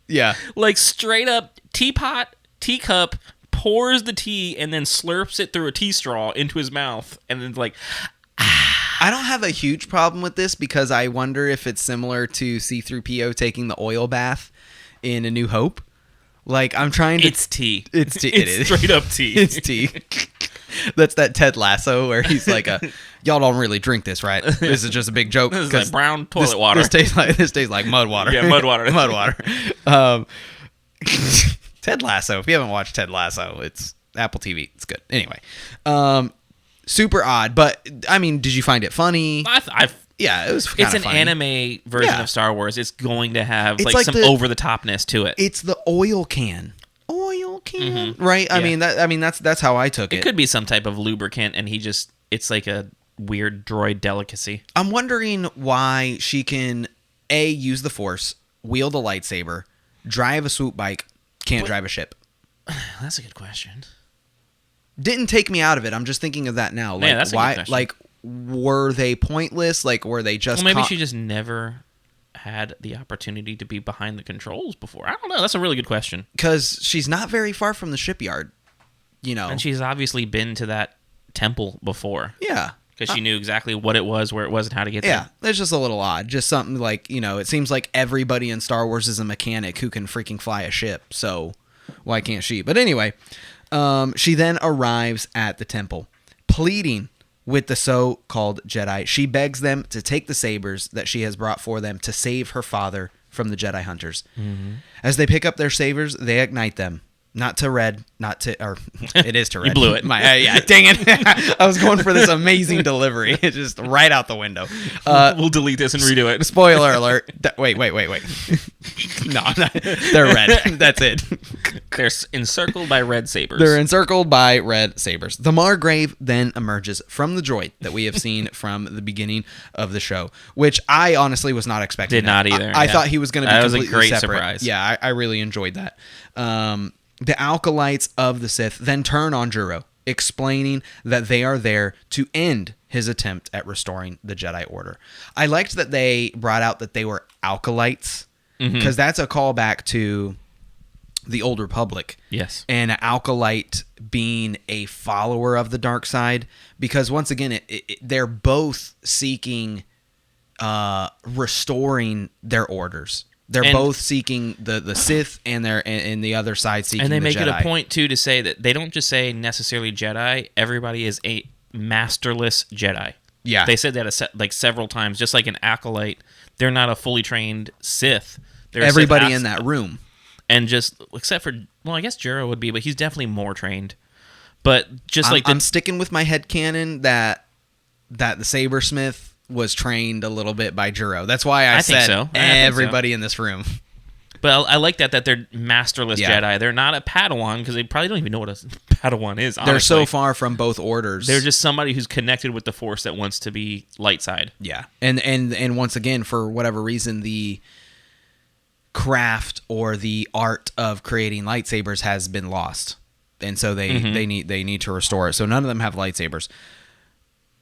Yeah. Like straight up teapot, teacup, pours the tea and then slurps it through a tea straw into his mouth. And then like, I don't have a huge problem with this because I wonder if it's similar to C-3PO taking the oil bath in A New Hope. Like, I'm trying to... It's tea. It's tea. It's straight up tea. It's tea. That's that Ted Lasso where he's like, y'all don't really drink this, right? This is just a big joke. This is like brown toilet water. This tastes like mud water. Yeah, mud water. Mud water. Ted Lasso. If you haven't watched Ted Lasso, it's Apple TV. It's good. Anyway. Super odd, but I mean, did you find it funny? Yeah, it was kind It's of an funny. anime version Yeah. of Star Wars. It's going to have It's like like some the- over the topness to it. It's the oil can. Right? I Yeah. mean that's how I took it. It could be some type of lubricant, and it's like a weird droid delicacy. I'm wondering why she can use the Force, wield a lightsaber, drive a swoop bike, can't drive a ship. That's a good question. Didn't take me out of it. I'm just thinking of that now. Like, Yeah, that's a good why? question. Like, were they pointless? Like, were they just? Well, maybe she just never had the opportunity to be behind the controls before. I don't know. That's a really good question. Because she's not very far from the shipyard. And she's obviously been to that temple before. Yeah. Because she knew exactly what it was, where it was, and how to get Yeah, that's just a little odd. Just something like, it seems like everybody in Star Wars is a mechanic who can freaking fly a ship. So why can't she? But anyway, she then arrives at the temple, pleading with the so-called Jedi. She begs them to take the sabers that she has brought for them to save her father from the Jedi hunters. Mm-hmm. As they pick up their sabers, they ignite them. Not to red, or it is to red. You blew it. Yeah, dang it. I was going for this amazing delivery. It's just right out the window. We'll delete this and redo it. Spoiler alert. Wait. No, they're red. That's it. They're encircled by red sabers. They're encircled by red sabers. The Margrave then emerges from the droid that we have seen from the beginning of the show, which I honestly was not expecting. Did not either. I thought he was going to be that was completely a great separate. surprise. Yeah, I really enjoyed that. The Acolytes of the Sith then turn on Juro, explaining that they are there to end his attempt at restoring the Jedi Order. I liked that they brought out that they were Acolytes, because that's a callback to the Old Republic. Yes. And an Acolyte being a follower of the dark side, because once again, they're both seeking restoring their orders. They're both seeking the Sith and the other side seeking the Jedi. And they make it a point, too, to say that they don't just say necessarily Jedi. Everybody is a masterless Jedi. Yeah. They said that like several times, just like an acolyte. They're not a fully trained Sith. They're Everybody a Sith in that room. And just, except for, well, I guess Juro would be, but he's definitely more trained. But just I'm sticking with my headcanon that the Sabersmith was trained a little bit by Juro. That's why I said think so. everybody in this room. But I like that they're masterless Jedi. They're not a Padawan, because they probably don't even know what a Padawan is, honestly. They're so far from both orders. They're just somebody who's connected with the Force that wants to be light side. Yeah. And once again, for whatever reason, the craft or the art of creating lightsabers has been lost. And so they need to restore it. So none of them have lightsabers.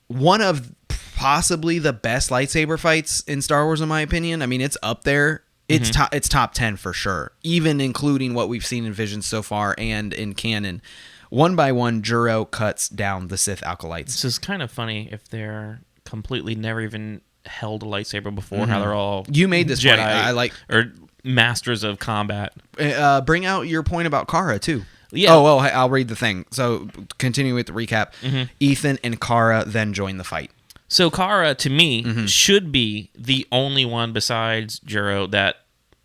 One of possibly the best lightsaber fights in Star Wars, in my opinion. I mean, it's up there. It's top 10 for sure, even including what we've seen in Visions so far and in canon. One by one, Juro cuts down the Sith acolytes. This is kind of funny if they're completely never even held a lightsaber before. How they're all You made this Jedi point. I like or masters of combat. bring out your point about Kara too. Yeah. Oh, well, I'll read the thing. So, continuing with the recap, Ethan and Kara then join the fight. So Kara, to me, should be the only one besides Juro that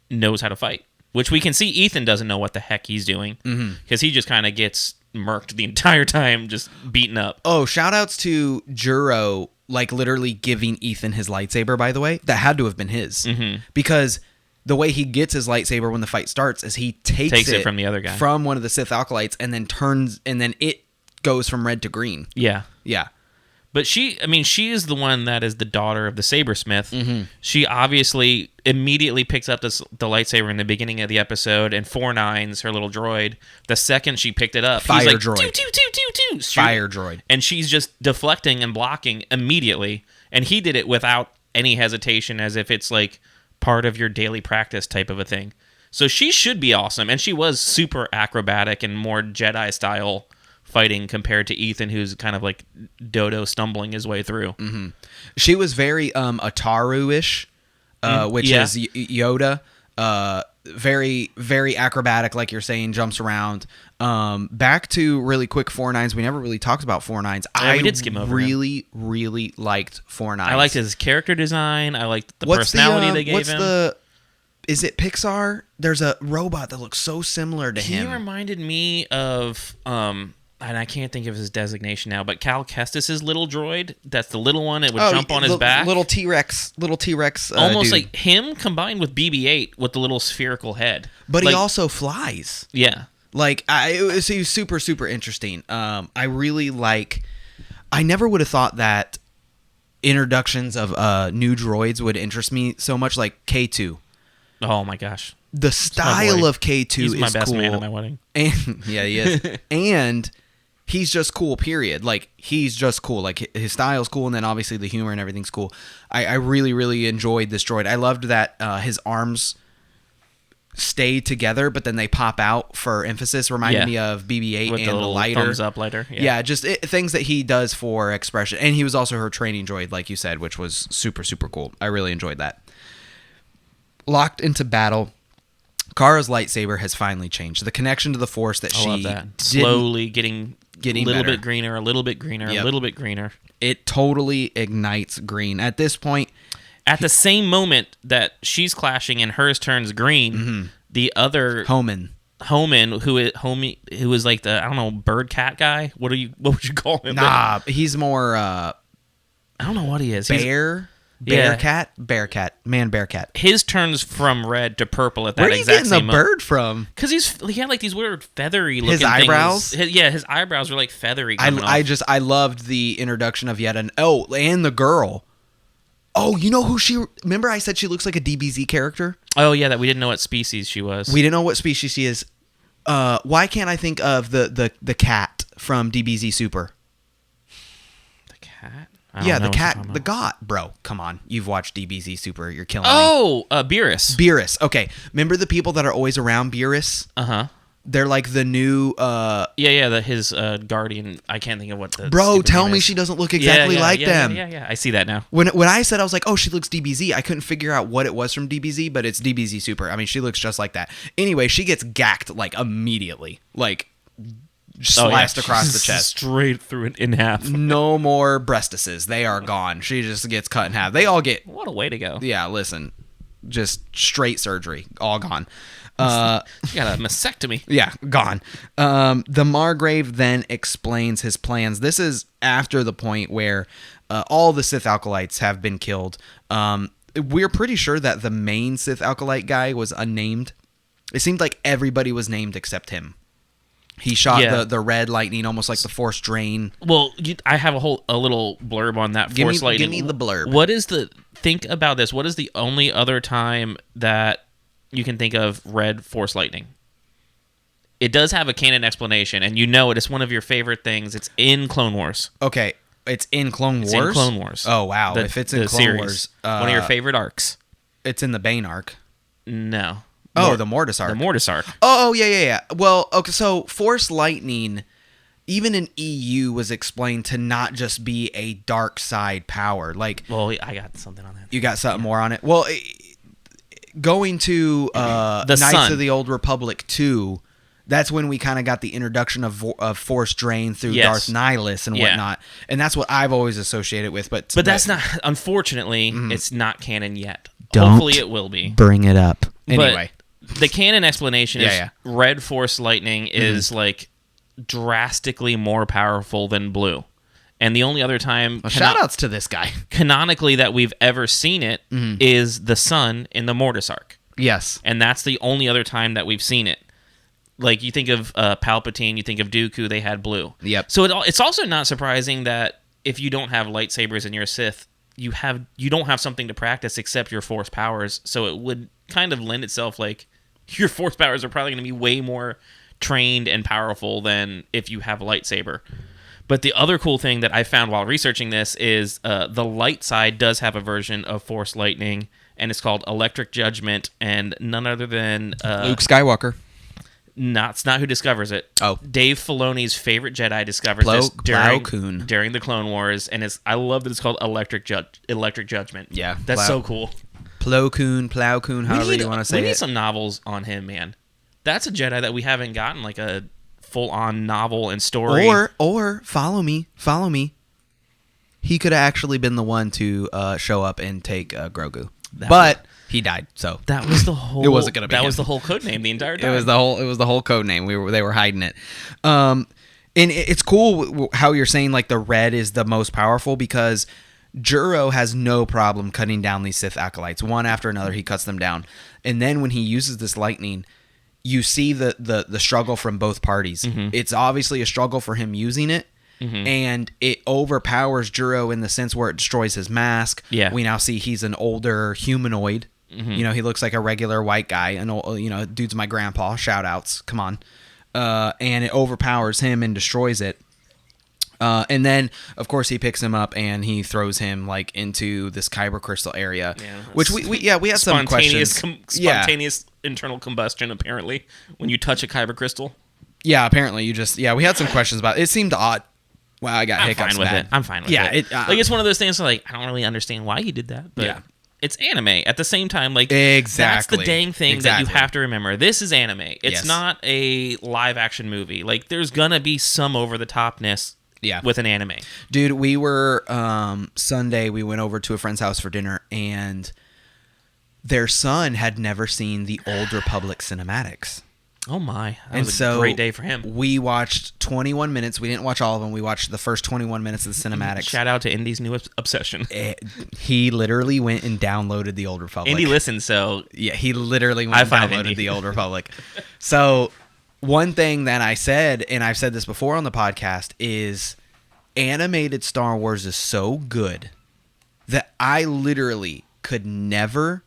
knows how to fight. which we can see Ethan doesn't know what the heck he's doing because he just kind of gets murked the entire time, just beaten up. Oh, shout outs to Juro, like literally giving Ethan his lightsaber, by the way. That had to have been his. Because the way he gets his lightsaber when the fight starts is he takes it from the other guy. From one of the Sith Acolytes, and then it goes from red to green. Yeah. Yeah. But she is the one that is the daughter of the Sabersmith. She obviously immediately picks up the lightsaber in the beginning of the episode, and 49's her little droid. The second she picked it up, Fire he's like, droid. Toot. Fire droid. And she's just deflecting and blocking immediately. And he did it without any hesitation, as if it's like part of your daily practice type of a thing. So she should be awesome. And she was super acrobatic and more Jedi style fighting compared to Ethan, who's kind of like Dodo stumbling his way through. She was very Ataru-ish, which is Yoda. Very, very acrobatic, like you're saying, jumps around. Back to really quick 49's. We never really talked about 49's. We did skim over really, really liked 49's. I liked his character design. I liked the personality they gave him. Is it Pixar? There's a robot that looks so similar to him. He reminded me of and I can't think of his designation now, but Cal Kestis's little droid. That's the little one. It would jump on his back. Little T-Rex. Almost dude. like him combined with BB-8 with the little spherical head. But like, he also flies. Yeah. Like, he was super, super interesting. I really like... I never would have thought that introductions of new droids would interest me so much, like K2. Oh, my gosh. The style of K2 is cool. He's my best man at my wedding. And, yeah, he is. And... he's just cool, period. Like, he's just cool. Like, his style's cool, and then obviously the humor and everything's cool. I really, really enjoyed this droid. I loved that his arms stay together, but then they pop out for emphasis. Reminded me of BB-8 with and the lighter. Thumbs up lighter. Yeah, just things that he does for expression. And he was also her training droid, like you said, which was super, super cool. I really enjoyed that. Locked into battle. Kara's lightsaber has finally changed. The connection to the Force that she love that. Slowly getting a little better. bit greener, a little bit greener, Yep. a little bit greener. It totally ignites green. At this point... At the same moment that she's clashing and hers turns green, the other Homan, who is like the, I don't know, bird cat guy? What would you call him? Nah, he's more I don't know what he is. bear cat. His turns from red to purple at that Where are you exact getting same the moment. bird from? Because he had like these weird feathery looking His eyebrows? things. His eyebrows were like feathery. Coming off. I loved the introduction of and the girl. Oh, you know who she... Remember I said she looks like a DBZ character? Oh, yeah, that we didn't know what species she was. We didn't know what species she is. Why can't I think of the cat from DBZ Super? The cat? Yeah, the cat, the got, bro. Come on, you've watched DBZ Super. You're killing me. Oh, Beerus. Beerus. Okay, remember the people that are always around Beerus? Uh-huh. They're like the new. His guardian. I can't think of what the. Bro, stupid tell name me is. she doesn't look exactly like them. Yeah. I see that now. When I said, I was like, oh, she looks DBZ. I couldn't figure out what it was from DBZ, but it's DBZ Super. I mean, she looks just like that. Anyway, she gets gacked like immediately, like sliced across the chest, straight through it in half. No more breastises. They are gone. She just gets cut in half. They all get. What a way to go. Yeah, listen, just straight surgery, all gone. She got a mastectomy. Yeah, gone. The Margrave then explains his plans. This is after the point where all the Sith Acolytes have been killed. We're pretty sure that the main Sith Acolyte guy was unnamed. It seemed like everybody was named except him. He shot the red lightning, almost like the Force drain. Well, I have a little blurb on that Force lightning. Give me the blurb. Think about this. What is the only other time that you can think of red Force lightning? It does have a canon explanation, and you know it. It's one of your favorite things. It's in Clone Wars. Okay, it's in Clone Wars? It's in Clone Wars. Oh, wow. If it's in Clone series, Wars... one of your favorite arcs. It's in the Bane arc. No. The Mortis arc. The Mortis arc. Oh, yeah. Well, okay, so Force lightning, even in EU, was explained to not just be a dark side power. Like, well, I got something on that. You got something more on it? Well, going to Knights Sun. of the Old Republic 2, that's when we kind of got the introduction of Force Drain through Darth Nihilus and whatnot. And that's what I've always associated with. But that's not, unfortunately, it's not canon yet. Don't Hopefully it will be. Bring it up. Anyway. But The canon explanation is Yeah. red force lightning is like drastically more powerful than blue. And the only other time Well, shout outs to this guy. canonically that we've ever seen it is the sun in the Mortis arc. Yes. And that's the only other time that we've seen it. Like, you think of Palpatine, you think of Dooku, they had blue. Yep. So it's also not surprising that if you don't have lightsabers and you're a Sith, you don't have something to practice except your Force powers. So it would kind of lend itself like your Force powers are probably going to be way more trained and powerful than if you have a lightsaber. But the other cool thing that I found while researching this is the light side does have a version of Force lightning, and it's called Electric Judgment, and none other than Luke Skywalker. It's not who discovers it. Oh. Dave Filoni's favorite Jedi discovers this Plo Koon. during the Clone Wars, and I love that it's called Electric Judgment. Yeah. That's so cool. Plo Koon, however you want to say we need it. some novels on him, man. That's a Jedi that we haven't gotten, like a full-on novel and story. Or follow me. He could have actually been the one to show up and take Grogu, but he died. So that was the whole. It wasn't gonna be That him. was the whole code name the entire time. It was the whole code name. They were hiding it. And it's cool how you're saying like the red is the most powerful, because Juro has no problem cutting down these Sith acolytes one after another. He cuts them down, and then when he uses this lightning, you see the struggle from both parties. Mm-hmm. It's obviously a struggle for him using it. Mm-hmm. And it overpowers Juro in the sense where it destroys his mask. Yeah. We now see he's an older humanoid. Mm-hmm. You know, he looks like a regular white guy. And dude's my grandpa. Shout outs. Come on. And it overpowers him and destroys it. And then, of course, he picks him up and he throws him like into this kyber crystal area, which we had some questions. Spontaneous internal combustion, apparently, when you touch a kyber crystal. Yeah, apparently we had some questions about it. It seemed odd. Wow, I got hiccups. I'm fine with it. It's one of those things like I don't really understand why he did that, but it's anime. At the same time, like that's the dang thing that you have to remember. This is anime. It's not a live action movie. Like there's gonna be some over the topness with an anime. Dude, we were Sunday we went over to a friend's house for dinner, and their son had never seen the Old Republic cinematics. Oh my. That was a great day for him. We watched 21 minutes. We didn't watch all of them. We watched the first 21 minutes of the cinematics. Shout out to Indy's new obsession. He literally went and downloaded the Old Republic. Indy listens, so... Yeah, he literally went and downloaded the Old Republic. So, one thing that I said, and I've said this before on the podcast, is animated Star Wars is so good that I literally could never...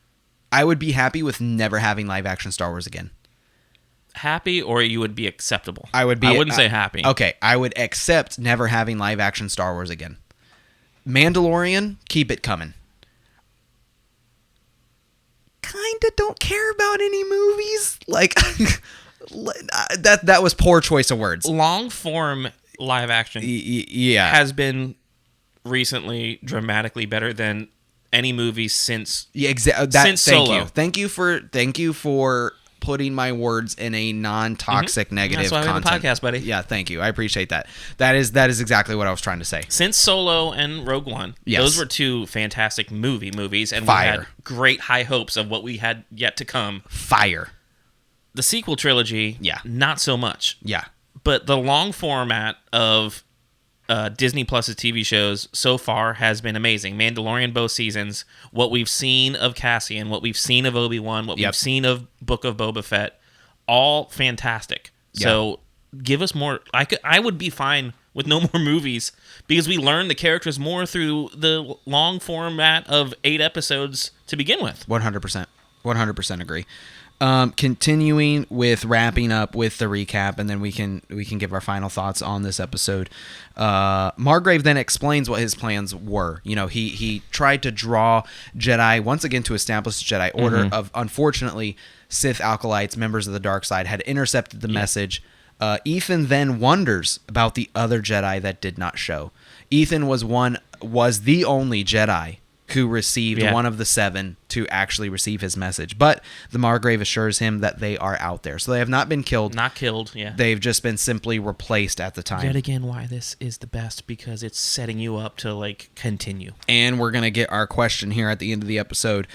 I would be happy with never having live-action Star Wars again. Happy, or you would be acceptable? I would be. I wouldn't say happy. Okay, I would accept never having live action Star Wars again. Mandalorian, keep it coming. Kinda don't care about any movies. Like that was poor choice of words. Long form live action, has been recently dramatically better than any movie since. Yeah, exactly. Since Solo. Thank you for putting my words in a non-toxic negative content. That's why we have a podcast, buddy. Yeah, thank you. I appreciate that. That is exactly what I was trying to say. Since Solo and Rogue One, those were two fantastic movies, and we had great high hopes of what we had yet to come. Fire. The sequel trilogy, not so much. Yeah. But the long format of Disney Plus's TV shows so far has been amazing. Mandalorian, both seasons. What we've seen of Cassian, what we've seen of Obi-Wan, what we've seen of Book of Boba Fett, all fantastic. So give us more. I would be fine with no more movies, because we learn the characters more through the long format of 8 episodes to begin with. 100% agree. Continuing with wrapping up with the recap, and then we can give our final thoughts on this episode. Margrave then explains what his plans were. You know, he tried to draw Jedi once again to establish the Jedi Order. Of unfortunately, Sith acolytes, members of the dark side, had intercepted the message. Ethan then wonders about the other Jedi that did not show. Ethan was the only Jedi who received one of the 7 to actually receive his message. But the Margrave assures him that they are out there. So they have not been killed. Not killed, yeah. They've just been simply replaced at the time. Yet again, why this is the best, because it's setting you up to, like, continue. And we're going to get our question here at the end of the episode.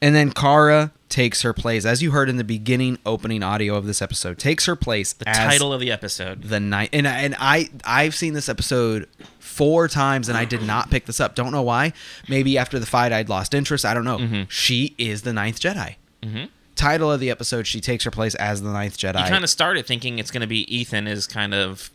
And then Kara takes her place, as you heard in the beginning opening audio of this episode, takes her place The as title of the episode. the night. And I've seen this episode 4 times, and I did not pick this up. Don't know why. Maybe after the fight I'd lost interest. I don't know. She is the 9th Jedi. Title of the episode, she takes her place as the 9th Jedi. You kind of started thinking it's going to be Ethan is kind of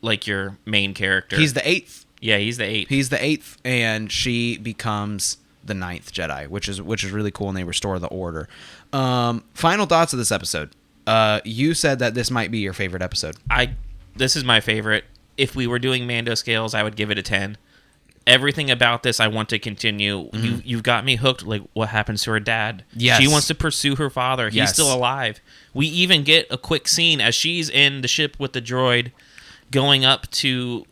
like your main character. He's the 8th. Yeah, he's the 8th. He's the 8th, and she becomes the 9th Jedi, which is really cool, and they restore the order. Final thoughts of this episode. You said that this might be your favorite episode. This is my favorite. If we were doing Mando scales, I would give it a 10. Everything about this I want to continue. You've got me hooked. Like, what happens to her dad? Yes. She wants to pursue her father. He's Yes. still alive. We even get a quick scene as she's in the ship with the droid going up to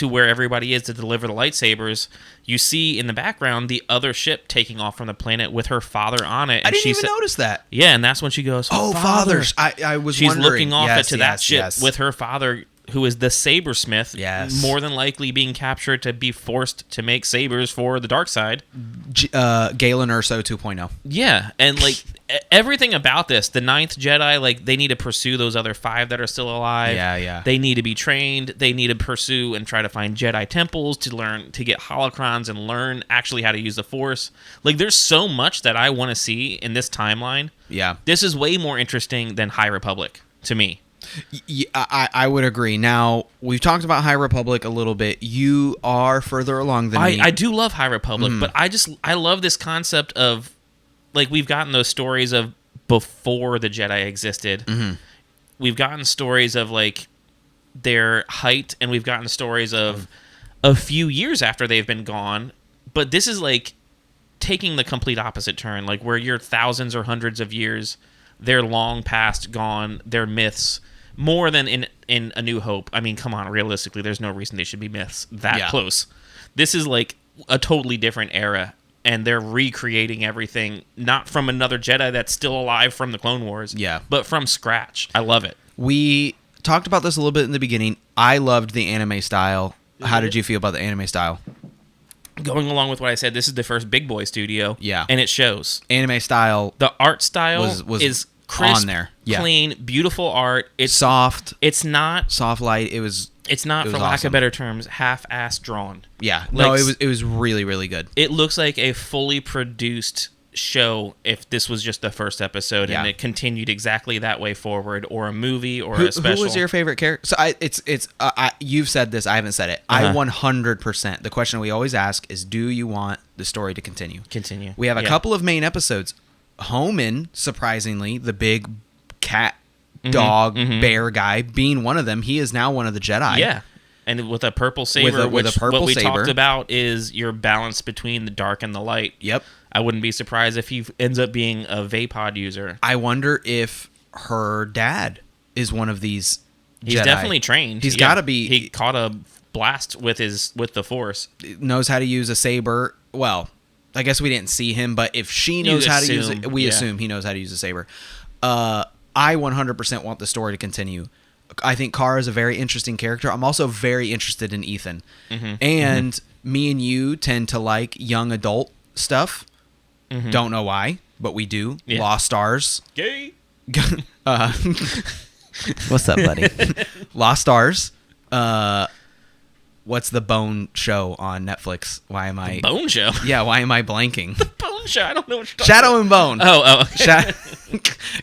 where everybody is to deliver the lightsabers. You see in the background the other ship taking off from the planet with her father on it. And I didn't she even notice that. Yeah, and that's when she goes, Oh, fathers. I was She's wondering. looking off Yes, to that yes, ship yes. with her father, who is the sabersmith, more than likely being captured to be forced to make sabers for the dark side. Galen Erso 2.0. Yeah, and like everything about this, the 9th Jedi, like they need to pursue those other 5 that are still alive. Yeah. They need to be trained. They need to pursue and try to find Jedi temples to learn to get holocrons and learn actually how to use the Force. Like there's so much that I want to see in this timeline. Yeah. This is way more interesting than High Republic to me. Yeah, I would agree. Now, we've talked about High Republic a little bit. You are further along than me. I do love High Republic, but I love this concept of, like, we've gotten those stories of before the Jedi existed. We've gotten stories of, like, their height, and we've gotten stories of a few years after they've been gone. But this is, like, taking the complete opposite turn, like, where you're thousands or hundreds of years, they're long past, gone, they're myths. More than in A New Hope. I mean, come on, realistically, there's no reason they should be myths that close. This is like a totally different era, and they're recreating everything, not from another Jedi that's still alive from the Clone Wars, but from scratch. I love it. We talked about this a little bit in the beginning. I loved the anime style. How did you feel about the anime style? Going along with what I said, this is the first big boy studio, Yeah. and it shows. Anime style. The art style was is crisp, on there. Yeah. clean, beautiful art. It's soft. It's not Soft light. It was for lack awesome. of better terms, half-ass drawn. Yeah. Like, No, it was really, really good. It looks like a fully produced show if this was just the first episode and it continued exactly that way forward, or a movie or a special. Who was your favorite character? So you've said this, I haven't said it. I 100%. The question we always ask is, do you want the story to continue? Continue. We have a couple of main episodes. Homan, surprisingly, the big cat, dog, bear guy, being one of them. He is now one of the Jedi. Yeah. And with a purple saber, With a purple what we saber. talked about is your balance between the dark and the light. Yep. I wouldn't be surprised if he ends up being a Vapod user. I wonder if her dad is one of these He's Jedi. definitely trained. He's got to be. He caught a blast with the Force. Knows how to use a saber. Well, I guess we didn't see him, but if she knows how to use it, we assume he knows how to use a saber. I 100% want the story to continue. I think Kara is a very interesting character. I'm also very interested in Ethan. And me and you tend to like young adult stuff. Don't know why, but we do. Yeah. Lost Stars. Gay. What's up, buddy? Lost Stars. What's the Bone show on Netflix? Why am I... Bone Show? Yeah, why am I blanking? Bone Show? I don't know what you're talking Shadow and Bone. about. Oh.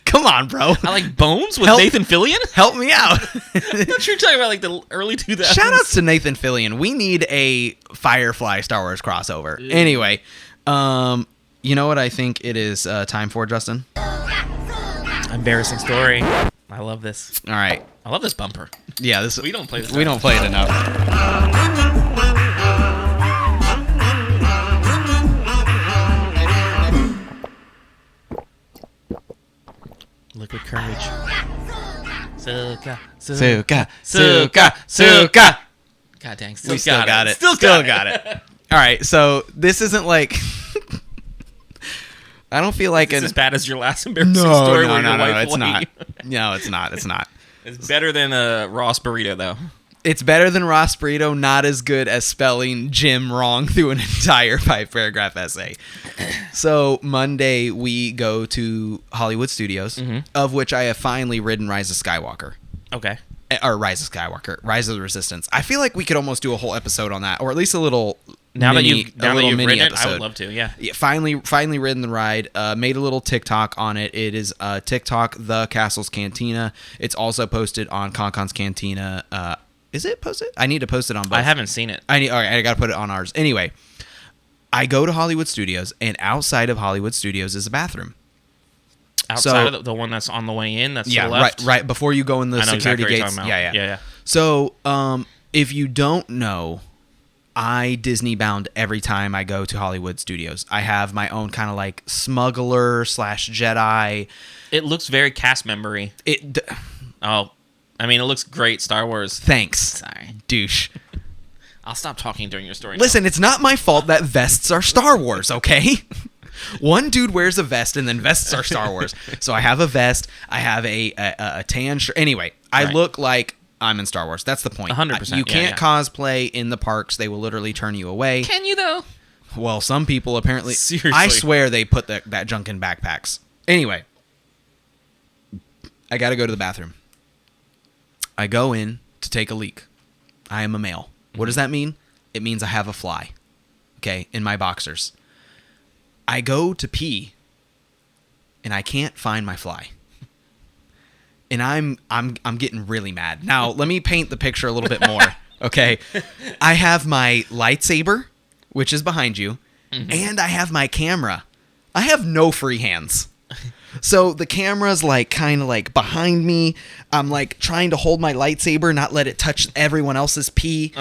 Come on, bro. I like Bones with Help. Nathan Fillion? Help me out. I thought you were talking about like the early 2000s. Shout outs to Nathan Fillion. We need a Firefly Star Wars crossover. Anyway, you know what I think it is time for, Justin? Embarrassing story. I love this. All right. I love this bumper. Yeah, this We don't play this. we don't play it enough. Liquid Courage. Suka. Suka. God dang, We still got it. Still got it. All right, so this isn't like... I don't feel like It's as bad as your last embarrassing No, story no, where no, your no, wife it's will not. eat. No, it's not. It's not. It's better than a Ross burrito, though. It's better than Ross Burrito, not as good as spelling Jim wrong through an entire 5-paragraph essay. So Monday we go to Hollywood Studios, of which I have finally ridden Rise of Skywalker. Okay. Or Rise of Skywalker, Rise of the Resistance. I feel like we could almost do a whole episode on that, or at least a little Now mini, that you've mini written episode. it, I would love to. Yeah. Finally ridden the ride. Made a little TikTok on it. It is TikTok the Castle's Cantina. It's also posted on KonKon's Cantina. Is it posted? I need to post it on both. I haven't seen it. All right, I got to put it on ours. Anyway, I go to Hollywood Studios, and outside of Hollywood Studios is a bathroom. Outside of the one that's on the way in, that's to the left. right before you go in the I know security exactly what gates. you're talking about. Yeah. So, if you don't know, I Disney bound every time I go to Hollywood Studios. I have my own kind of like smuggler / Jedi. It looks very cast membery. Oh, I mean, it looks great. Star Wars. Thanks. Sorry, douche. I'll stop talking during your story. Listen, it's not my fault that vests are Star Wars, okay? One dude wears a vest, and then vests are Star Wars. So I have a vest. I have a tan shirt. Anyway, I look like I'm in Star Wars. That's the point. 100%. You can't cosplay in the parks. They will literally turn you away. Can you, though? Well, some people apparently. Seriously. I swear they put that junk in backpacks. Anyway, I got to go to the bathroom. I go in to take a leak. I am a male. What does that mean? It means I have a fly. Okay, in my boxers. I go to pee, and I can't find my fly. And I'm getting really mad. Now, let me paint the picture a little bit more. Okay, I have my lightsaber, which is behind you, and I have my camera. I have no free hands. So the camera's like kind of like behind me. I'm like trying to hold my lightsaber, not let it touch everyone else's pee.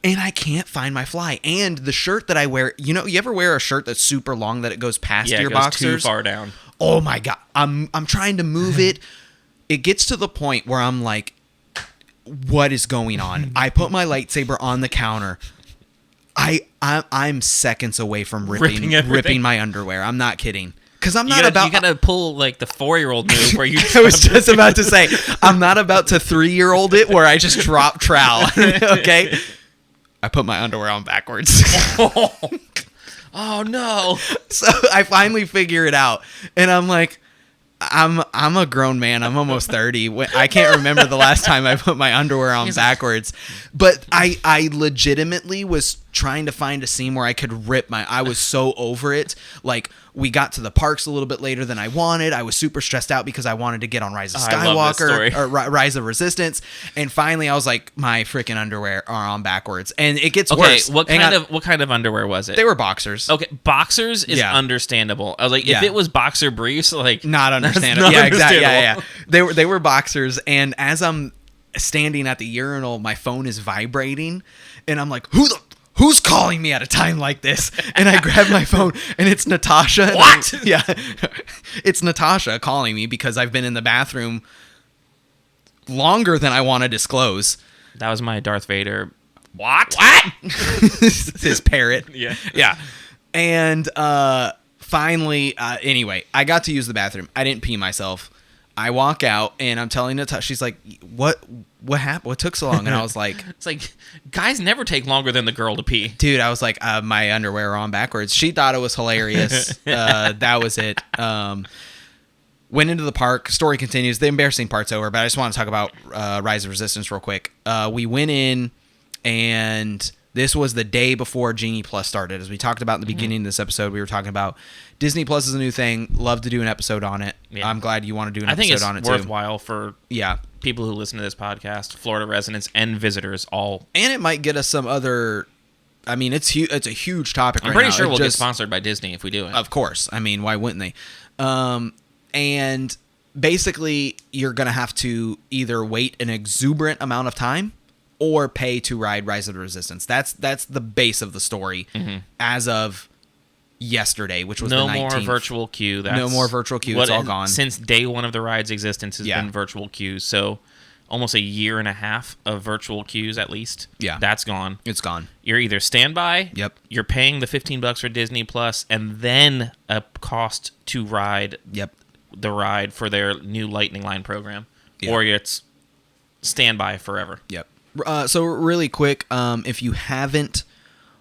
And I can't find my fly. And the shirt that I wear, you ever wear a shirt that's super long that it goes past your it goes boxers? too far down. Oh my God. I'm trying to move it. It gets to the point where I'm like, what is going on? I put my lightsaber on the counter. I'm seconds away from ripping my underwear. I'm not kidding. Because I'm not about. You gotta pull like the 4-year-old move where you. I was just about to say, I'm not about to 3-year-old it where I just drop trowel. Okay. I put my underwear on backwards. Oh no! So I finally figure it out, and I'm like, I'm a grown man. I'm almost 30. I can't remember the last time I put my underwear on backwards. But I legitimately was trying to find a scene where I could rip I was so over it. Like, we got to the parks a little bit later than I wanted. I was super stressed out because I wanted to get on Rise of Skywalker or Rise of Resistance. And finally I was like, my freaking underwear are on backwards. And it gets worse. What kind of underwear was it? They were boxers. Okay, boxers is understandable. I was like, if it was boxer briefs, like not understandable. Not Exactly. understandable. Yeah. They were boxers, and as I'm standing at the urinal, my phone is vibrating, and I'm like, who's calling me at a time like this? And I grab my phone, and it's Natasha. What? It's Natasha calling me because I've been in the bathroom longer than I want to disclose. That was my Darth Vader. What? His parrot. Yeah. And finally, anyway, I got to use the bathroom. I didn't pee myself. I walk out, and I'm telling Natasha, she's like, what happened? What took so long? And I was like... It's like, guys never take longer than the girl to pee. Dude, I was like, my underwear are on backwards. She thought it was hilarious. That was it. Went into the park. Story continues. The embarrassing part's over, but I just want to talk about Rise of Resistance real quick. We went in, and this was the day before Genie Plus started. As we talked about in the beginning of this episode, we were talking about Disney Plus is a new thing. Love to do an episode on it. Yeah. I'm glad you want to do an episode on it, too. I think it's worthwhile for people who listen to this podcast, Florida residents and visitors all. And it might get us some other... I mean, it's a huge topic right now. I'm pretty sure we'll get sponsored by Disney if we do it. Of course. I mean, why wouldn't they? And basically, you're going to have to either wait an exuberant amount of time or pay to ride Rise of the Resistance. That's the base of the story as of yesterday, which was the 19th. No more virtual queue. No more virtual queue. It's all gone. Since day one of the ride's existence has been virtual queues. So almost a year and a half of virtual queues at least. Yeah. That's gone. It's gone. You're either standby. Yep. You're paying the $15 for Disney Plus and then a cost to ride the ride for their new Lightning Line program. Yep. Or it's standby forever. Yep. So really quick, if you haven't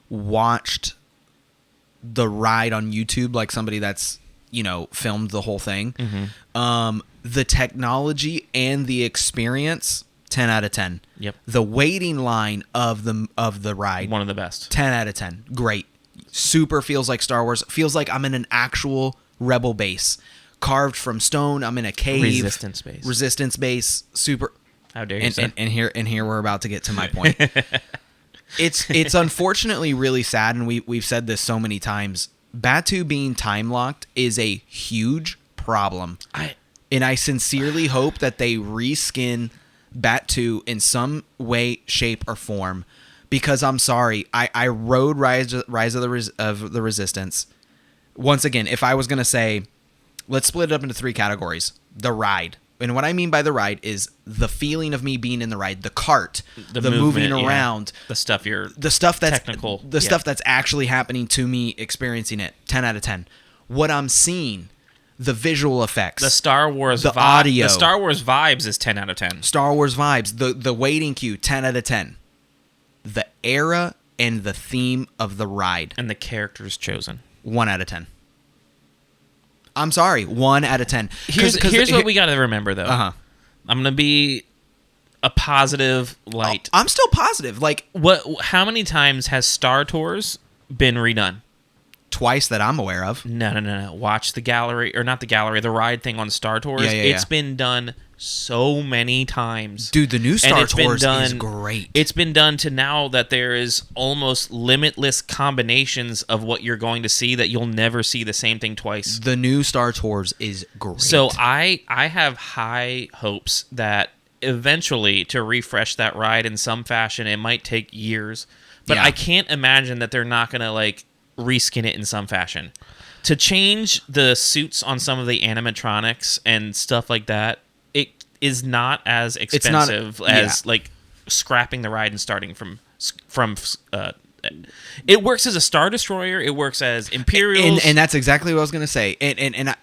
watched the ride on YouTube, like somebody that's, filmed the whole thing, the technology and the experience, 10 out of 10. Yep. The waiting line of the ride, One of the best. 10 out of 10. Great. Super feels like Star Wars. Feels like I'm in an actual rebel base. Carved from stone. I'm in a cave. Resistance base. Super. How dare you, sir? And here we're about to get to my point. It's unfortunately really sad, and we've said this so many times. Batuu being time locked is a huge problem. And I sincerely hope that they reskin Batuu in some way, shape, or form. Because I'm sorry, I rode Rise of the Resistance. Once again, if I was going to say, let's split it up into 3 categories. The ride. And what I mean by the ride is the feeling of me being in the ride, the cart, the moving around, the stuff that's technical, stuff that's actually happening to me experiencing it. 10 out of 10. What I'm seeing, the visual effects, the Star Wars, the audio, the Star Wars vibes is 10 out of 10. Star Wars vibes, the waiting queue, 10 out of 10. The era and the theme of the ride, and the characters chosen, 1 out of 10. I'm sorry, 1 out of 10. Here's what we got to remember, though. I'm gonna be a positive light. I'm still positive. Like, how many times has Star Tours been redone? Twice that I'm aware of. No. Watch the gallery, or not the gallery, the ride thing on Star Tours. Yeah. It's been done so many times. Dude, the new Star Tours is great. It's been done to now that there is almost limitless combinations of what you're going to see that you'll never see the same thing twice. The new Star Tours is great. So I have high hopes that eventually to refresh that ride in some fashion, it might take years. But I can't imagine that they're not going to reskin it in some fashion. To change the suits on some of the animatronics and stuff like that, it is not as expensive as scrapping the ride and starting from it works as a Star Destroyer, it works as Imperials, and that's exactly what I was going to say. And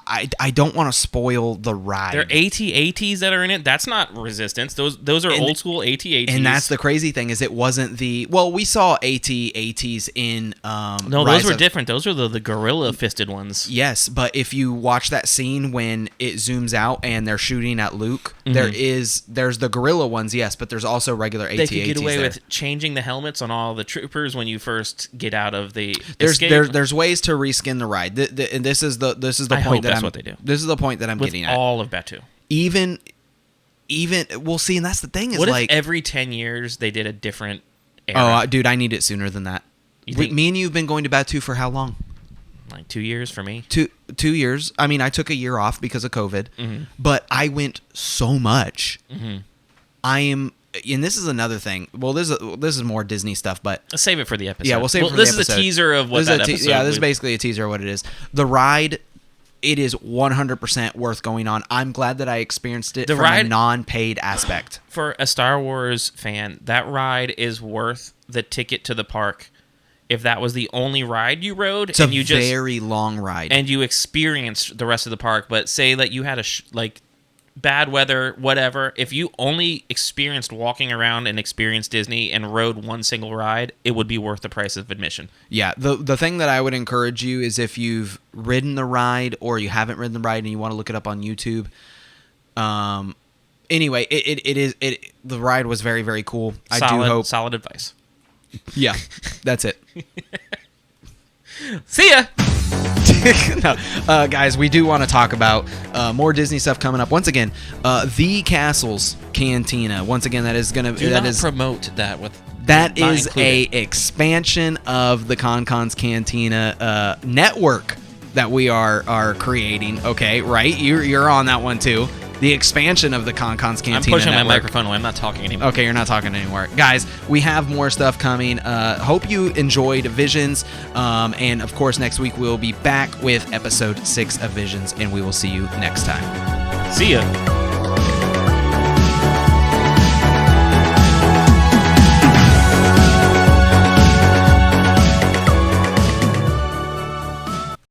I don't want to spoil the ride. There are AT-ATs that are in it. That's not Resistance. Those are old school AT-ATs. And that's the crazy thing is it wasn't we saw AT-ATs in no, those were different. Those are the gorilla fisted ones. Yes, but if you watch that scene when it zooms out and they're shooting at Luke, there's the gorilla ones, yes, but there's also regular AT-ATs. They could get away with changing the helmets on all the troopers when you first get out of the escape. There's ways to reskin the ride. And this is the point that what they do. This is the point that I'm getting at. All of Batuu. Even we'll see, and that's the thing is what if every 10 years they did a different era? Oh, dude, I need it sooner than that. Me and you have been going to Batuu for how long? Like 2 years for me. 2 years. I mean, I took a year off because of COVID, but I went so much. And this is another thing. Well, this is more Disney stuff, but let's save it for the episode. Yeah, we'll save it for the episode. This is a teaser of what that episode. Yeah, this is basically a teaser of what it is. The ride, it is 100% worth going on. I'm glad that I experienced it from a non-paid aspect. For a Star Wars fan, that ride is worth the ticket to the park. If that was the only ride you rode, it's a very long ride, and you experienced the rest of the park, but say that you had bad weather, whatever, if you only experienced walking around and experienced Disney and rode one single ride, it would be worth the price of admission. Yeah, the thing that I would encourage you is if you've ridden the ride or you haven't ridden the ride and you want to look it up on YouTube. Anyway, the ride was very, very cool. Solid advice. Yeah, that's it. See ya. No, guys, we do want to talk about more Disney stuff coming up. Once again, the Castle's Cantina. Once again, that is going to promote that with. That is a expansion of the KonKon's Cantina network that we are creating. Okay, right? You're on that one too. The expansion of the KonKon's Cantina. I'm pushing network. my microphone away. I'm not talking anymore. Okay, you're not talking anymore. Guys, we have more stuff coming. Hope you enjoyed Visions. And, of course, next week we'll be back with Episode 6 of Visions, and we will see you next time. See ya.